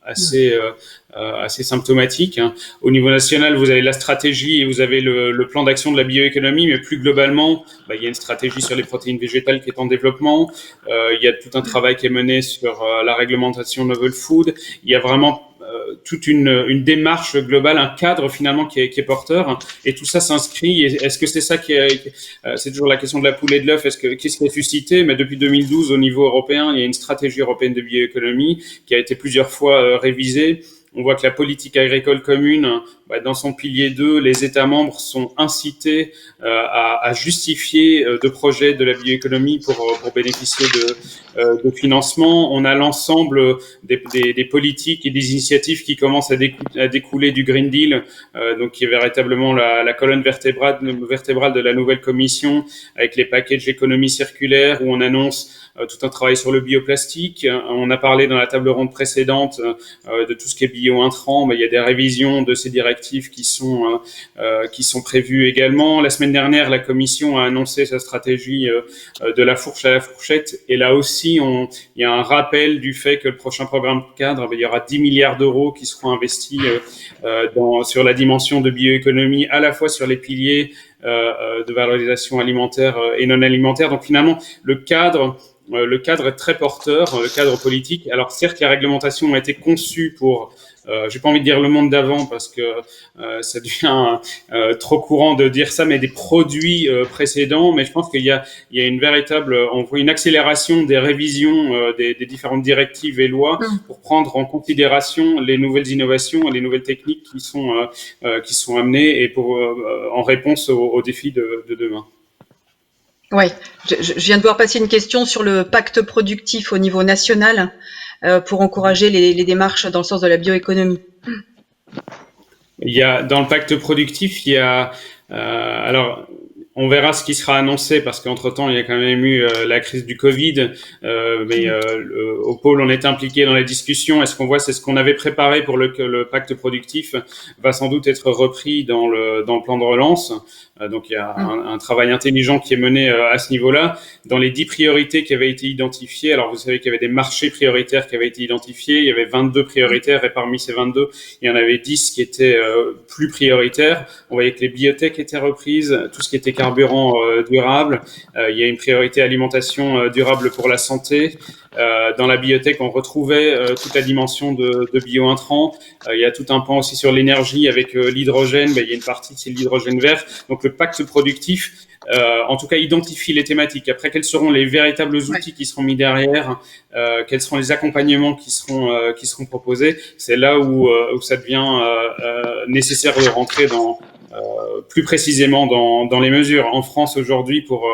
assez symptomatique. Au niveau national, vous avez la stratégie et vous avez le plan d'action de la bioéconomie, mais plus globalement, il y a une stratégie sur les protéines végétales qui est en développement. Il y a tout un travail qui est mené sur la réglementation novel food. Il y a vraiment toute une démarche globale, un cadre finalement qui est porteur, et tout ça s'inscrit. Est-ce que c'est ça c'est toujours la question de la poule et de l'œuf, qu'est-ce qui est suscité? Mais depuis 2012, au niveau européen, il y a une stratégie européenne de bioéconomie qui a été plusieurs fois révisée. On voit que la politique agricole commune, dans son pilier 2, les États membres sont incités à justifier de projets de la bioéconomie pour bénéficier de financement. On a l'ensemble des politiques et des initiatives qui commencent à découler du Green Deal, donc qui est véritablement la colonne vertébrale de la nouvelle commission, avec les packages économie circulaire où on annonce tout un travail sur le bioplastique. On a parlé dans la table ronde précédente de tout ce qui est bio-intrant, mais il y a des révisions de ces directives qui sont prévues également. La semaine dernière, la Commission a annoncé sa stratégie de la fourche à la fourchette, et là aussi, il y a un rappel du fait que le prochain programme cadre, il y aura 10 milliards d'euros qui seront investis sur la dimension de bioéconomie, à la fois sur les piliers de valorisation alimentaire et non alimentaire. Donc finalement, le cadre est très porteur, le cadre politique. Alors certes, les réglementations ont été conçues pour, j'ai pas envie de dire le monde d'avant parce que ça devient trop courant de dire ça, mais des produits précédents. Mais je pense qu'il y a une véritable, on voit une accélération des révisions des différentes directives et lois pour prendre en considération les nouvelles innovations et les nouvelles techniques qui sont amenées et en réponse aux défis de demain. Oui, je viens de voir passer une question sur le pacte productif au niveau national pour encourager les démarches dans le sens de la bioéconomie. Dans le pacte productif, il y a alors on verra ce qui sera annoncé parce qu'entre-temps, il y a quand même eu la crise du Covid. Mais au pôle, on est impliqué dans les discussions. Et ce qu'on voit, c'est ce qu'on avait préparé pour le pacte productif va sans doute être repris dans le plan de relance. Donc, il y a un travail intelligent qui est mené à ce niveau-là. Dans les 10 priorités qui avaient été identifiées, alors vous savez qu'il y avait des marchés prioritaires qui avaient été identifiés. Il y avait 22 prioritaires et parmi ces 22, il y en avait 10 qui étaient plus prioritaires. On voyait que les biotech étaient reprises, tout ce qui était carburant durable. Il y a une priorité alimentation durable pour la santé. Dans la biotech, on retrouvait toute la dimension de bio-intrants. Il y a tout un pan aussi sur l'énergie avec l'hydrogène. Il y a une partie, c'est l'hydrogène vert. Donc le pacte productif, en tout cas, identifie les thématiques. Après, quels seront les véritables outils qui seront mis derrière, quels seront les accompagnements qui seront proposés. C'est là où ça devient nécessaire de rentrer plus précisément dans les mesures. En France aujourd'hui, pour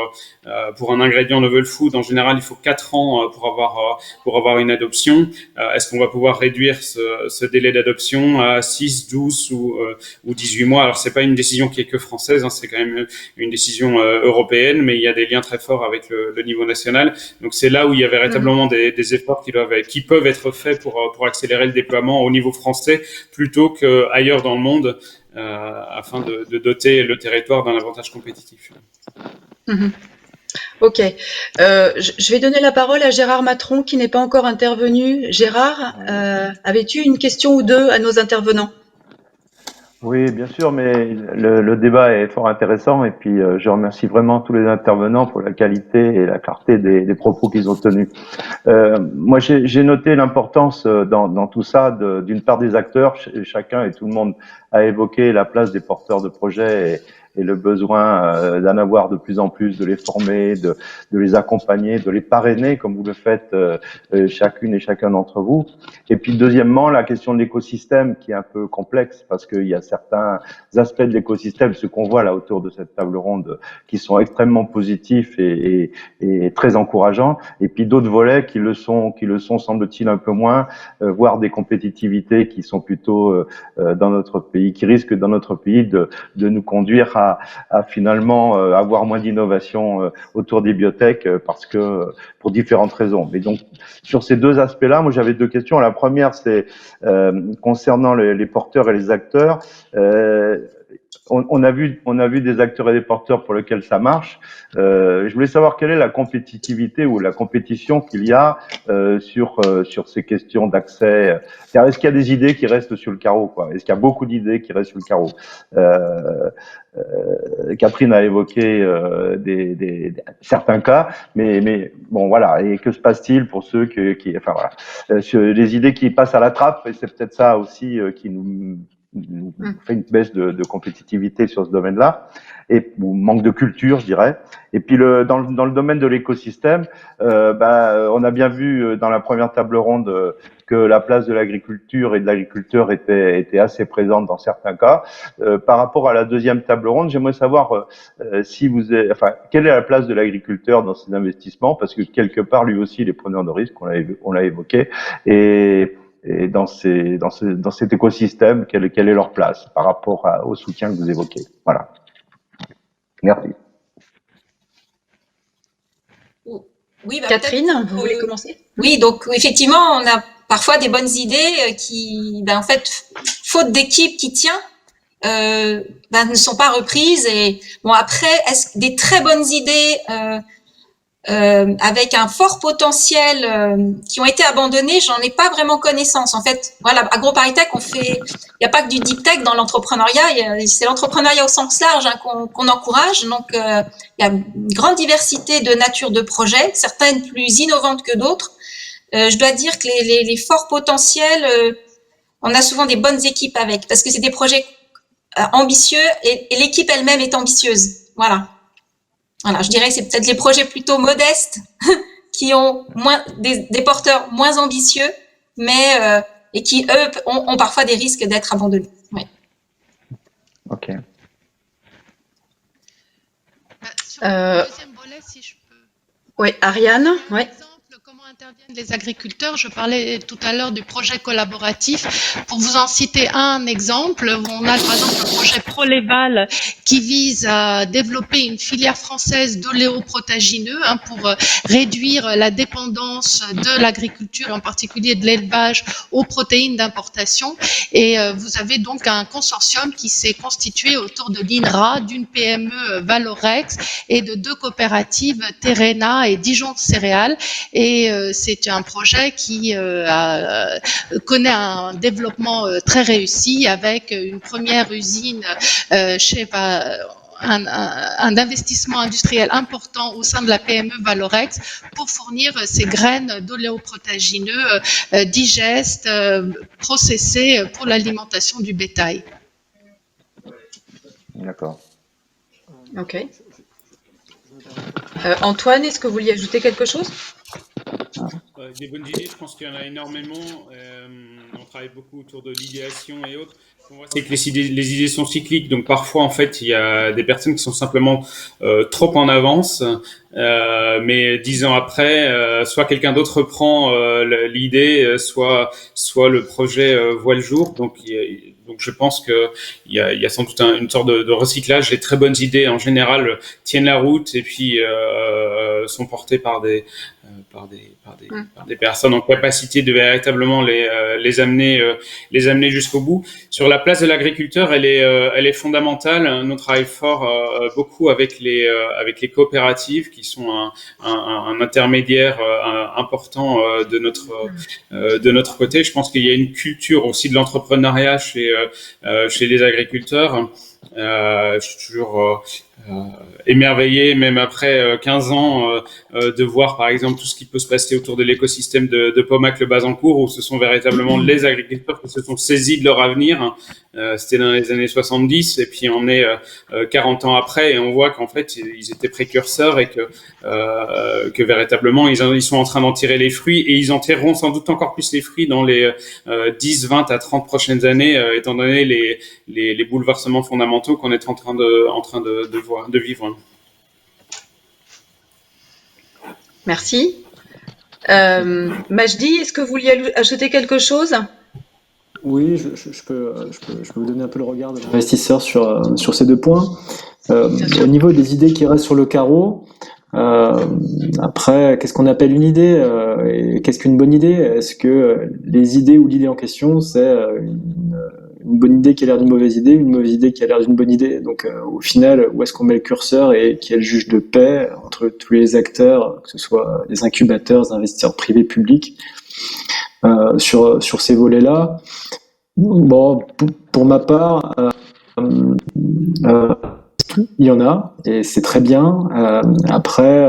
un ingrédient novel food, en général, il faut 4 ans pour avoir une adoption. Est-ce qu'on va pouvoir réduire ce délai d'adoption à 6, 12 ou 18 mois? Alors c'est pas une décision qui est que française, c'est quand même une décision européenne, mais il y a des liens très forts avec le niveau national. Donc c'est là où il y avait véritablement des efforts qui peuvent être faits pour accélérer le déploiement au niveau français plutôt qu'ailleurs dans le monde. Afin de doter le territoire d'un avantage compétitif. Ok. Je vais donner la parole à Gérard Matron qui n'est pas encore intervenu. Gérard, avais-tu une question ou deux à nos intervenants? Oui, bien sûr, mais le débat est fort intéressant et puis je remercie vraiment tous les intervenants pour la qualité et la clarté des propos qu'ils ont tenus. Moi, j'ai noté l'importance dans tout ça d'une part des acteurs. Chacun et tout le monde a évoqué la place des porteurs de projets et le besoin d'en avoir de plus en plus, de les former, de les accompagner, de les parrainer comme vous le faites chacune et chacun d'entre vous. Et puis deuxièmement, la question de l'écosystème qui est un peu complexe parce qu'il y a certains aspects de l'écosystème, ce qu'on voit là autour de cette table ronde, qui sont extrêmement positifs et très encourageants, et puis d'autres volets qui le sont semble-t-il un peu moins, voire des compétitivités qui sont plutôt dans notre pays, qui risquent dans notre pays de nous conduire à finalement avoir moins d'innovation autour des biotech parce que pour différentes raisons. Mais donc sur ces deux aspects-là, moi j'avais deux questions. La première, c'est concernant les porteurs et les acteurs. On a vu des acteurs et des porteurs pour lesquels ça marche. Je voulais savoir quelle est la compétitivité ou la compétition qu'il y a sur ces questions d'accès. Est-ce qu'il y a des idées qui restent sur le carreau, quoi? Est-ce qu'il y a beaucoup d'idées qui restent sur le carreau? Catherine a évoqué certains cas, mais bon voilà. Et que se passe-t-il pour ceux enfin voilà, sur les idées qui passent à la trappe? Et c'est peut-être ça aussi qui nous fait une baisse de compétitivité sur ce domaine-là, ou manque de culture, je dirais. Et puis dans le domaine de l'écosystème, on a bien vu dans la première table ronde que la place de l'agriculture et de l'agriculteur était assez présente dans certains cas. Par rapport à la deuxième table ronde, j'aimerais savoir quelle est la place de l'agriculteur dans ces investissements, parce que quelque part, lui aussi, il est preneur de risque, on l'a évoqué, et dans cet écosystème, quelle est leur place par rapport au soutien que vous évoquez. Voilà. Merci. Oui, Catherine, vous voulez commencer? Oui, donc effectivement, on a parfois des bonnes idées qui, en fait, faute d'équipe qui tient, ne sont pas reprises. Et bon, après, est-ce des très bonnes idées avec un fort potentiel qui ont été abandonnés, j'en ai pas vraiment connaissance. En fait, voilà, AgroParisTech, il n'y a pas que du deep tech dans l'entrepreneuriat, c'est l'entrepreneuriat au sens large qu'on encourage. Donc, il y a une grande diversité de nature de projets, certaines plus innovantes que d'autres. Je dois dire que les forts potentiels, on a souvent des bonnes équipes avec, parce que c'est des projets ambitieux et l'équipe elle-même est ambitieuse. Voilà. Voilà, je dirais que c'est peut-être les projets plutôt modestes qui ont des porteurs moins ambitieux, mais et qui eux ont parfois des risques d'être abandonnés. Ouais. Ok. Sur le deuxième volet, si je peux. Oui, Ariane. Oui. Comment interviennent les agriculteurs. Je parlais tout à l'heure du projet collaboratif. Pour vous en citer un exemple, on a par exemple le projet Proléval qui vise à développer une filière française d'oléoprotagineux pour réduire la dépendance de l'agriculture, en particulier de l'élevage, aux protéines d'importation. Et vous avez donc un consortium qui s'est constitué autour de l'INRA, d'une PME Valorex et de 2 coopératives, Terrena et Dijon Céréales. Et c'est un projet qui connaît un développement très réussi avec une première usine un investissement industriel important au sein de la PME Valorex pour fournir ces graines d'oléoprotagineux digestes, processées pour l'alimentation du bétail. D'accord. Ok. Antoine, est-ce que vous vouliez ajouter quelque chose? Des bonnes idées, je pense qu'il y en a énormément. On travaille beaucoup autour de l'idéation et autres. Ce qu'on voit, c'est que les idées sont cycliques, donc parfois en fait il y a des personnes qui sont simplement trop en avance, mais 10 ans après, soit quelqu'un d'autre reprend l'idée, soit le projet voit le jour. Donc je pense que il y a sans doute une sorte de recyclage. Les très bonnes idées en général tiennent la route et puis sont portées par des personnes en capacité de véritablement les amener jusqu'au bout. Sur la place de l'agriculteur, elle est fondamentale. Nous travaillons beaucoup avec les coopératives qui sont un intermédiaire important de notre côté. Je pense qu'il y a une culture aussi de l'entrepreneuriat chez les agriculteurs. Je suis toujours émerveillé, même après 15 ans, de voir par exemple tout ce qui peut se passer autour de l'écosystème de Pomac-le-Bazancourt, où ce sont véritablement les agriculteurs qui se sont saisis de leur avenir. C'était dans les années 70, et puis on est 40 ans après, et on voit qu'en fait ils étaient précurseurs, et que véritablement ils sont en train d'en tirer les fruits, et ils en tireront sans doute encore plus les fruits dans les 10, 20 à 30 prochaines années, étant donné les bouleversements fondamentaux qu'on est en train de vivre. Merci. Majdi, est-ce que vous vouliez ajouter quelque chose? Oui, je peux vous donner un peu le regard de l'investisseur sur ces 2 points. Au niveau des idées qui restent sur le carreau, après, qu'est-ce qu'on appelle une idée et qu'est-ce qu'une bonne idée? Est-ce que les idées ou l'idée en question, c'est une bonne idée qui a l'air d'une mauvaise idée, une mauvaise idée qui a l'air d'une bonne idée? Donc au final, où est-ce qu'on met le curseur et qui est le juge de paix entre tous les acteurs, que ce soit des incubateurs, des investisseurs privés, publics, sur ces volets-là? Bon, pour ma part, il y en a, et c'est très bien. Après,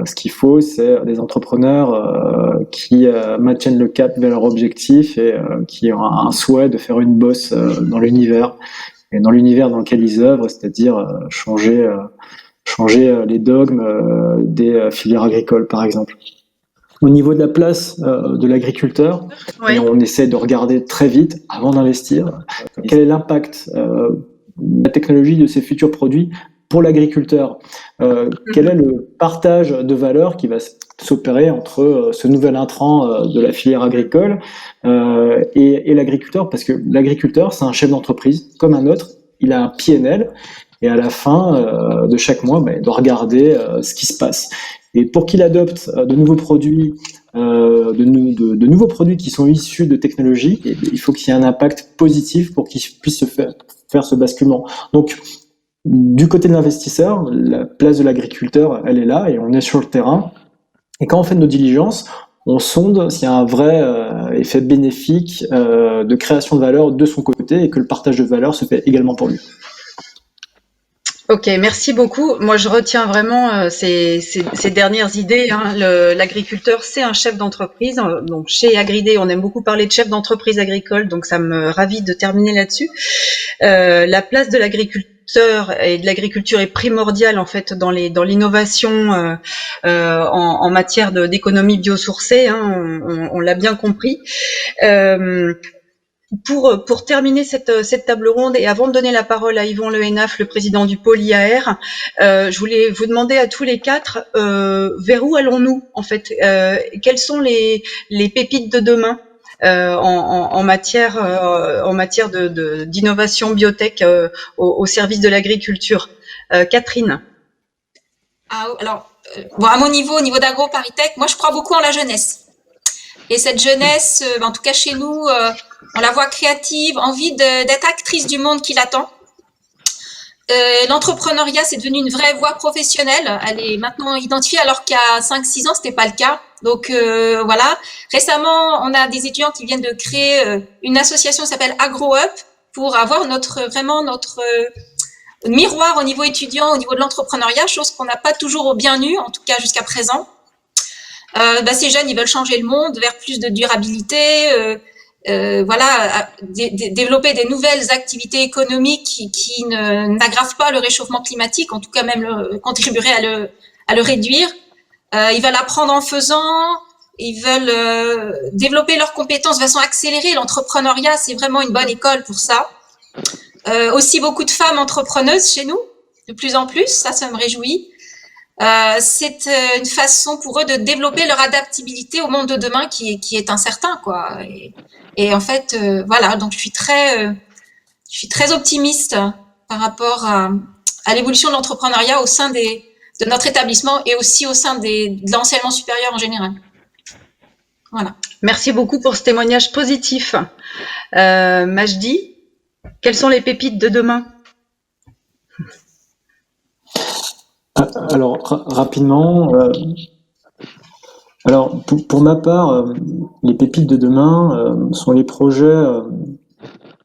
ce qu'il faut, c'est des entrepreneurs qui maintiennent le cap vers leur objectif et qui ont un souhait de faire une bosse dans l'univers, et dans l'univers dans lequel ils œuvrent, c'est-à-dire changer les dogmes des filières agricoles, par exemple. Au niveau de la place de l'agriculteur, Oui. et on essaie de regarder très vite, avant d'investir, quel est l'impact de la technologie de ces futurs produits pour l'agriculteur. Quel est le partage de valeur qui va s'opérer entre ce nouvel intrant de la filière agricole et l'agriculteur? Parce que l'agriculteur, c'est un chef d'entreprise comme un autre, il a un PNL, et à la fin de chaque mois, il doit regarder ce qui se passe. Et pour qu'il adopte de nouveaux produits, de nouveaux produits qui sont issus de technologies, il faut qu'il y ait un impact positif pour qu'il puisse se faire ce basculement. Donc, du côté de l'investisseur, la place de l'agriculteur, elle est là, et on est sur le terrain. Et quand on fait nos diligences, on sonde s'il y a un vrai effet bénéfique de création de valeur de son côté, et que le partage de valeur se fait également pour lui. Ok, merci beaucoup. Moi, je retiens vraiment ces dernières idées. L'agriculteur, c'est un chef d'entreprise. Donc, chez Agridé, on aime beaucoup parler de chef d'entreprise agricole, donc ça me ravit de terminer là-dessus. La place de l'agriculteur et de l'agriculture est primordiale en fait dans l'innovation en matière d'économie biosourcée. On l'a bien compris. Pour terminer cette table ronde et avant de donner la parole à Yvon Le Hénaff, le président du pôle IAR, je voulais vous demander à tous les quatre vers où allons-nous en fait, quelles sont les pépites de demain en matière d'innovation biotech au service de l'agriculture. Catherine. Alors, à mon niveau, au niveau d'AgroParisTech, moi je crois beaucoup en la jeunesse. Et cette jeunesse, en tout cas chez nous, on la voit créative, envie d'être actrice du monde qui l'attend. L'entrepreneuriat, c'est devenu une vraie voie professionnelle. Elle est maintenant identifiée alors qu'il y a 5-6 ans, c'était pas le cas. Donc voilà. Récemment, on a des étudiants qui viennent de créer une association qui s'appelle AgroUp pour avoir notre miroir au niveau étudiant, au niveau de l'entrepreneuriat, chose qu'on n'a pas toujours bien eue, en tout cas jusqu'à présent. Ces jeunes, ils veulent changer le monde vers plus de durabilité, développer des nouvelles activités économiques qui n'aggravent pas le réchauffement climatique, en tout cas même contribueraient à le réduire. Ils veulent apprendre en faisant, ils veulent développer leurs compétences de façon accélérée. L'entrepreneuriat, c'est vraiment une bonne école pour ça. Aussi beaucoup de femmes entrepreneuses chez nous, de plus en plus, ça me réjouit. C'est une façon pour eux de développer leur adaptabilité au monde de demain qui est incertain, quoi. Et en fait, voilà, donc je suis très optimiste par rapport à l'évolution de l'entrepreneuriat au sein de notre établissement et aussi au sein de l'enseignement supérieur en général. Voilà. Merci beaucoup pour ce témoignage positif. Majdi, quelles sont les pépites de demain ? Alors, rapidement, pour ma part, les pépites de demain sont les projets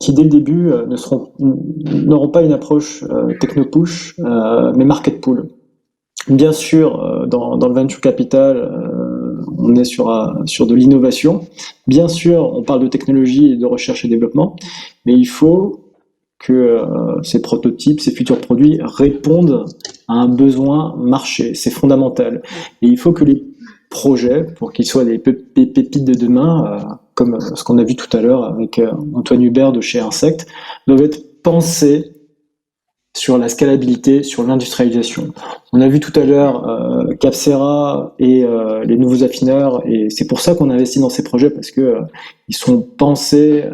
qui, dès le début, n'auront pas une approche techno-push, mais market pool. Bien sûr, dans le venture capital, on est sur de l'innovation. Bien sûr, on parle de technologie et de recherche et développement, mais il faut que ces prototypes, ces futurs produits répondent à un besoin marché. C'est fondamental. Et il faut que les projets, pour qu'ils soient des pépites de demain, comme ce qu'on a vu tout à l'heure avec Antoine Hubert de chez Insect, doivent être pensés sur la scalabilité, sur l'industrialisation. On a vu tout à l'heure Capcera et les nouveaux affineurs, et c'est pour ça qu'on investit dans ces projets, parce que ils sont pensés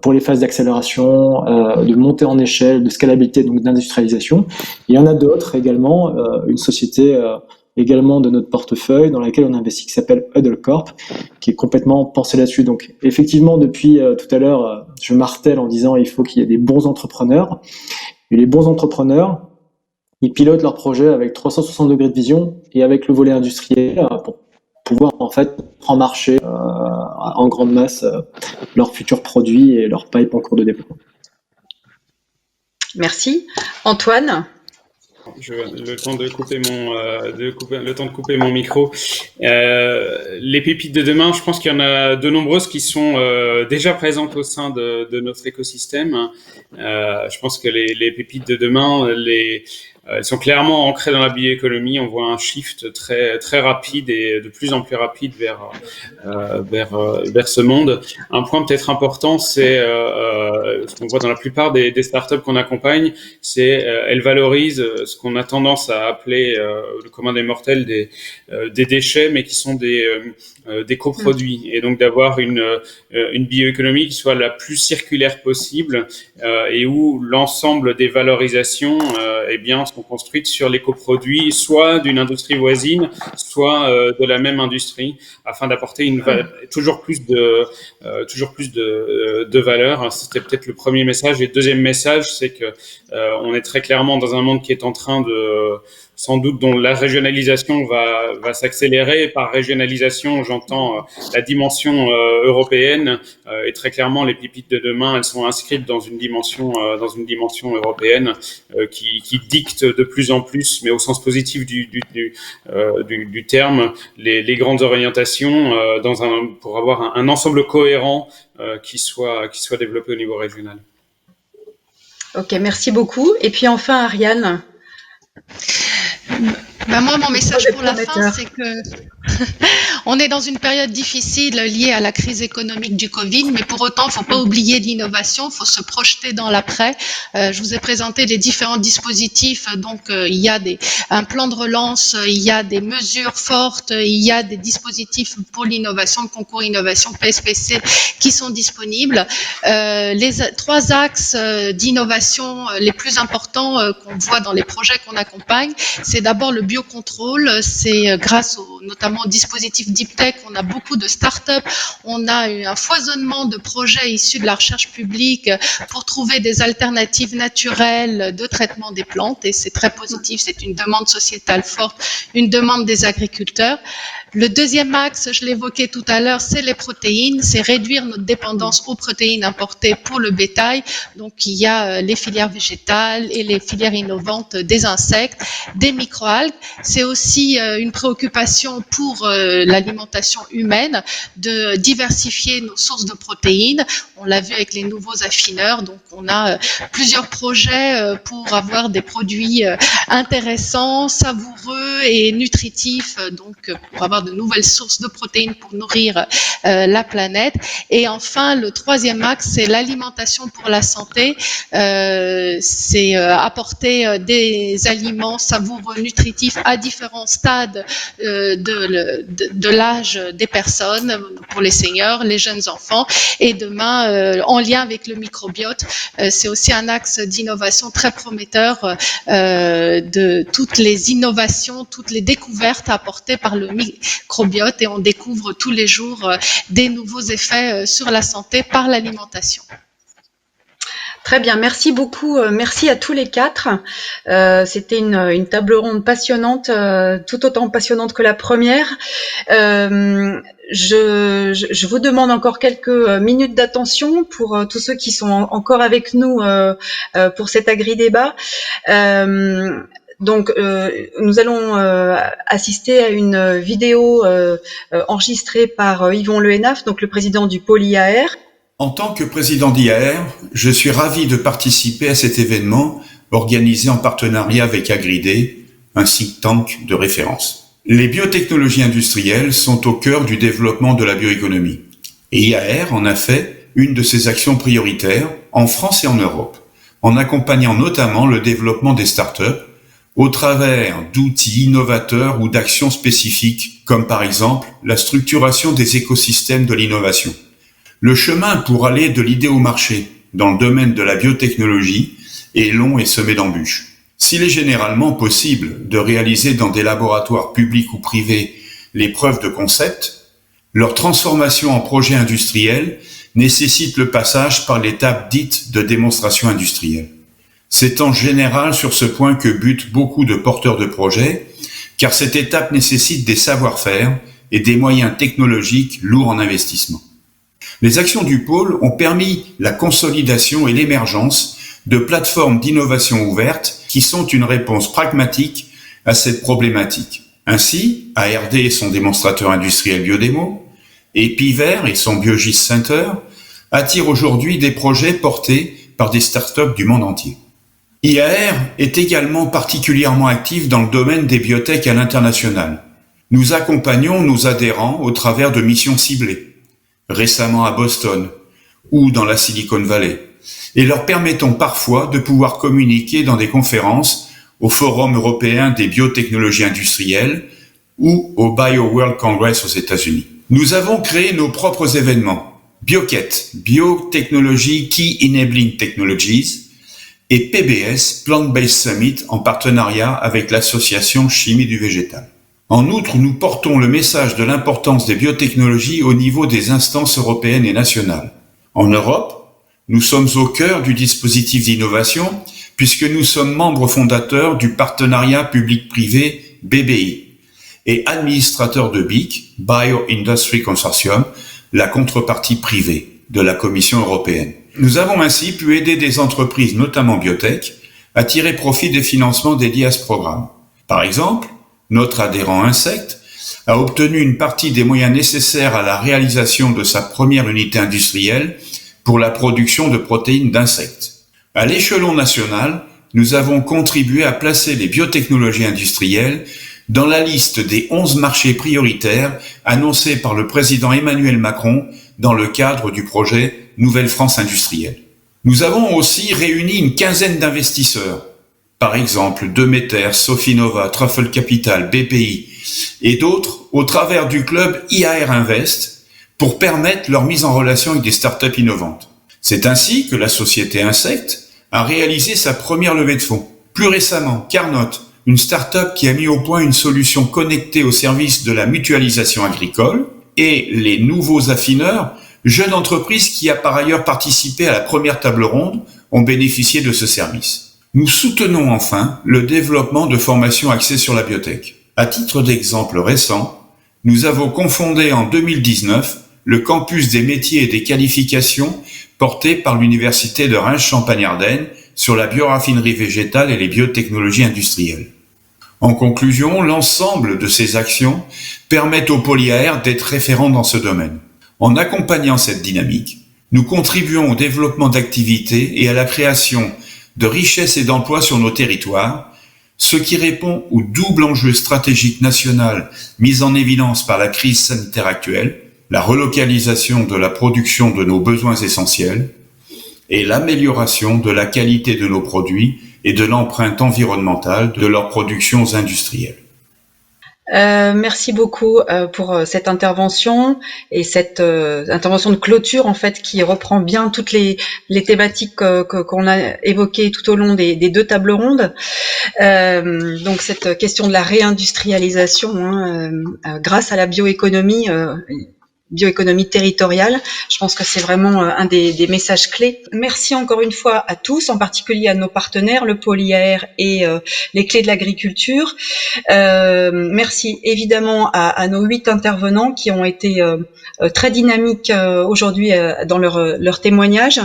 pour les phases d'accélération, de montée en échelle, de scalabilité, donc d'industrialisation. Il y en a d'autres également, une société également de notre portefeuille dans laquelle on investit qui s'appelle Huddle Corp, qui est complètement pensée là-dessus. Donc effectivement, depuis tout à l'heure, je martèle en disant il faut qu'il y ait des bons entrepreneurs. Et les bons entrepreneurs, ils pilotent leur projet avec 360 degrés de vision et avec le volet industriel pour pouvoir en fait prendre marché en grande masse leurs futurs produits et leurs pipes en cours de développement. Merci. Antoine ? Le temps de couper mon micro. Les pépites de demain, je pense qu'il y en a de nombreuses qui sont déjà présentes au sein de notre écosystème. Je pense que les pépites de demain, elles sont clairement ancrées dans la bioéconomie. On voit un shift très très rapide et de plus en plus rapide vers ce monde. Un point peut-être important, c'est ce qu'on voit dans la plupart des startups qu'on accompagne, c'est elles valorisent ce qu'on a tendance à appeler le commun des mortels des déchets, mais qui sont des coproduits, et donc d'avoir une bioéconomie qui soit la plus circulaire possible et où l'ensemble des valorisations sont construites sur les coproduits, soit d'une industrie voisine, soit de la même industrie, afin d'apporter toujours plus de valeur. C'était peut-être le premier message. Et le deuxième message, c'est que on est très clairement dans un monde qui est en train sans doute dont la régionalisation va s'accélérer. Par régionalisation, j'entends la dimension européenne, et très clairement les pépites de demain, elles sont inscrites dans une dimension européenne qui dicte de plus en plus, mais au sens positif du terme, les grandes orientations pour avoir un ensemble cohérent qui soit développé au niveau régional. Ok, merci beaucoup. Et puis enfin, Ariane. Moi, mon message Projet pour la fin, prometteur. c'est que on est dans une période difficile liée à la crise économique du Covid, mais pour autant, il ne faut pas oublier l'innovation, il faut se projeter dans l'après. Je vous ai présenté les différents dispositifs, donc il y a un plan de relance, il y a des mesures fortes, il y a des dispositifs pour l'innovation, le concours innovation PSPC qui sont disponibles. Les 3 axes d'innovation les plus importants qu'on voit dans les projets qu'on accompagne, c'est d'abord le biocontrôle, c'est grâce notamment au dispositif Deep Tech, on a beaucoup de start-up, on a eu un foisonnement de projets issus de la recherche publique pour trouver des alternatives naturelles de traitement des plantes et c'est très positif, c'est une demande sociétale forte, une demande des agriculteurs. Le deuxième axe, je l'évoquais tout à l'heure, c'est les protéines, c'est réduire notre dépendance aux protéines importées pour le bétail. Donc, il y a les filières végétales et les filières innovantes des insectes, des microalgues. C'est aussi une préoccupation pour l'alimentation humaine de diversifier nos sources de protéines. On l'a vu avec les nouveaux affineurs. Donc, on a plusieurs projets pour avoir des produits intéressants, savoureux et nutritifs, donc pour avoir de nouvelles sources de protéines pour nourrir la planète. Et enfin, le troisième axe, c'est l'alimentation pour la santé. C'est apporter des aliments savoureux, nutritifs à différents stades de l'âge des personnes, pour les seniors, les jeunes enfants. Et demain, en lien avec le microbiote, c'est aussi un axe d'innovation très prometteur de toutes les innovations, toutes les découvertes apportées par le microbiote et on découvre tous les jours des nouveaux effets sur la santé par l'alimentation. Très bien, merci beaucoup. Merci à tous les 4. C'était une table ronde passionnante, tout autant passionnante que la première. Je vous demande encore quelques minutes d'attention pour tous ceux qui sont encore avec nous pour cet agri-débat. Donc, nous allons assister à une vidéo enregistrée par Yvon Lehenaf, donc le président du pôle IAR. En tant que président d'IAR, je suis ravi de participer à cet événement organisé en partenariat avec Agridé, un think tank de référence. Les biotechnologies industrielles sont au cœur du développement de la bioéconomie. Et IAR en a fait une de ses actions prioritaires en France et en Europe, en accompagnant notamment le développement des startups au travers d'outils innovateurs ou d'actions spécifiques, comme par exemple la structuration des écosystèmes de l'innovation. Le chemin pour aller de l'idée au marché dans le domaine de la biotechnologie est long et semé d'embûches. S'il est généralement possible de réaliser dans des laboratoires publics ou privés les preuves de concept, leur transformation en projet industriel nécessite le passage par l'étape dite de démonstration industrielle. C'est en général sur ce point que butent beaucoup de porteurs de projets, car cette étape nécessite des savoir-faire et des moyens technologiques lourds en investissement. Les actions du pôle ont permis la consolidation et l'émergence de plateformes d'innovation ouvertes qui sont une réponse pragmatique à cette problématique. Ainsi, ARD et son démonstrateur industriel Biodémo et Piver et son Biogis Center attirent aujourd'hui des projets portés par des startups du monde entier. IAR est également particulièrement actif dans le domaine des biotech à l'international. Nous accompagnons nos adhérents au travers de missions ciblées, récemment à Boston ou dans la Silicon Valley, et leur permettons parfois de pouvoir communiquer dans des conférences au Forum européen des biotechnologies industrielles ou au BioWorld Congress aux États-Unis. Nous avons créé nos propres événements, BioKet, Biotechnology Key Enabling Technologies, et PBS, Plant-Based Summit, en partenariat avec l'association Chimie du Végétal. En outre, nous portons le message de l'importance des biotechnologies au niveau des instances européennes et nationales. En Europe, nous sommes au cœur du dispositif d'innovation puisque nous sommes membres fondateurs du partenariat public-privé BBI et administrateurs de BIC, Bio-Industry Consortium, la contrepartie privée de la Commission européenne. Nous avons ainsi pu aider des entreprises, notamment biotech, à tirer profit des financements dédiés à ce programme. Par exemple, notre adhérent Insect a obtenu une partie des moyens nécessaires à la réalisation de sa première unité industrielle pour la production de protéines d'insectes. À l'échelon national, nous avons contribué à placer les biotechnologies industrielles dans la liste des 11 marchés prioritaires annoncés par le président Emmanuel Macron dans le cadre du projet Nouvelle France industrielle. Nous avons aussi réuni une quinzaine d'investisseurs, par exemple Demeter, Sofinova, Truffle Capital, BPI et d'autres au travers du club IAR Invest pour permettre leur mise en relation avec des startups innovantes. C'est ainsi que la société Insect a réalisé sa première levée de fonds. Plus récemment, Carnot, une start-up qui a mis au point une solution connectée au service de la mutualisation agricole, et les Nouveaux Affineurs, jeune entreprise qui a par ailleurs participé à la première table ronde, ont bénéficié de ce service. Nous soutenons enfin le développement de formations axées sur la biotech. À titre d'exemple récent, nous avons cofondé en 2019 le campus des métiers et des qualifications porté par l'Université de Reims-Champagne-Ardenne sur la bioraffinerie végétale et les biotechnologies industrielles. En conclusion, l'ensemble de ces actions permettent au pôle IAR d'être référent dans ce domaine. En accompagnant cette dynamique, nous contribuons au développement d'activités et à la création de richesses et d'emplois sur nos territoires, ce qui répond au double enjeu stratégique national mis en évidence par la crise sanitaire actuelle, la relocalisation de la production de nos besoins essentiels et l'amélioration de la qualité de nos produits et de l'empreinte environnementale de leurs productions industrielles. Merci beaucoup pour cette intervention et cette intervention de clôture en fait qui reprend bien toutes les thématiques qu'on a évoquées tout au long des deux tables rondes. Donc cette question de la réindustrialisation grâce à la bioéconomie territoriale. Je pense que c'est vraiment un des messages clés. Merci encore une fois à tous, en particulier à nos partenaires, le pôle IAR et les clés de l'agriculture. Merci évidemment à nos 8 intervenants qui ont été très dynamiques aujourd'hui dans leur témoignage.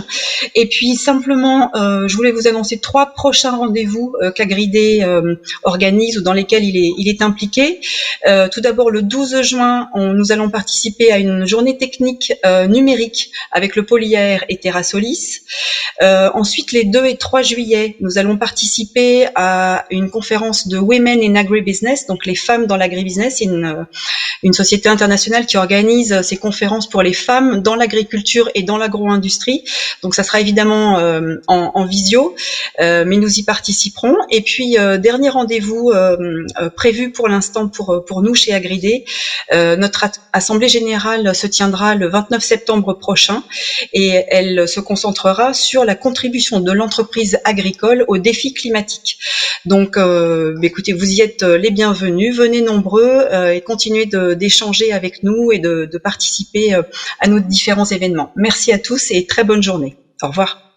Et puis simplement, je voulais vous annoncer 3 prochains rendez-vous qu'Agridé organise ou dans lesquels il est impliqué. Tout d'abord, le 12 juin, nous allons participer à une journée technique numérique avec le pôle IAR et Terrasolis. Ensuite, les 2 et 3 juillet, nous allons participer à une conférence de Women in Agribusiness, donc les femmes dans l'agribusiness. C'est une société internationale qui organise ces conférences pour les femmes dans l'agriculture et dans l'agro-industrie. Donc ça sera évidemment en visio, mais nous y participerons. Et puis dernier rendez-vous prévu pour l'instant pour nous chez Agridé, notre assemblée générale se tiendra le 29 septembre prochain et elle se concentrera sur la contribution de l'entreprise agricole aux défis climatiques. Donc écoutez, vous y êtes les bienvenus, venez nombreux et continuez d'échanger avec nous et de participer à nos différents événements. Merci à tous et très bonne journée. Au revoir.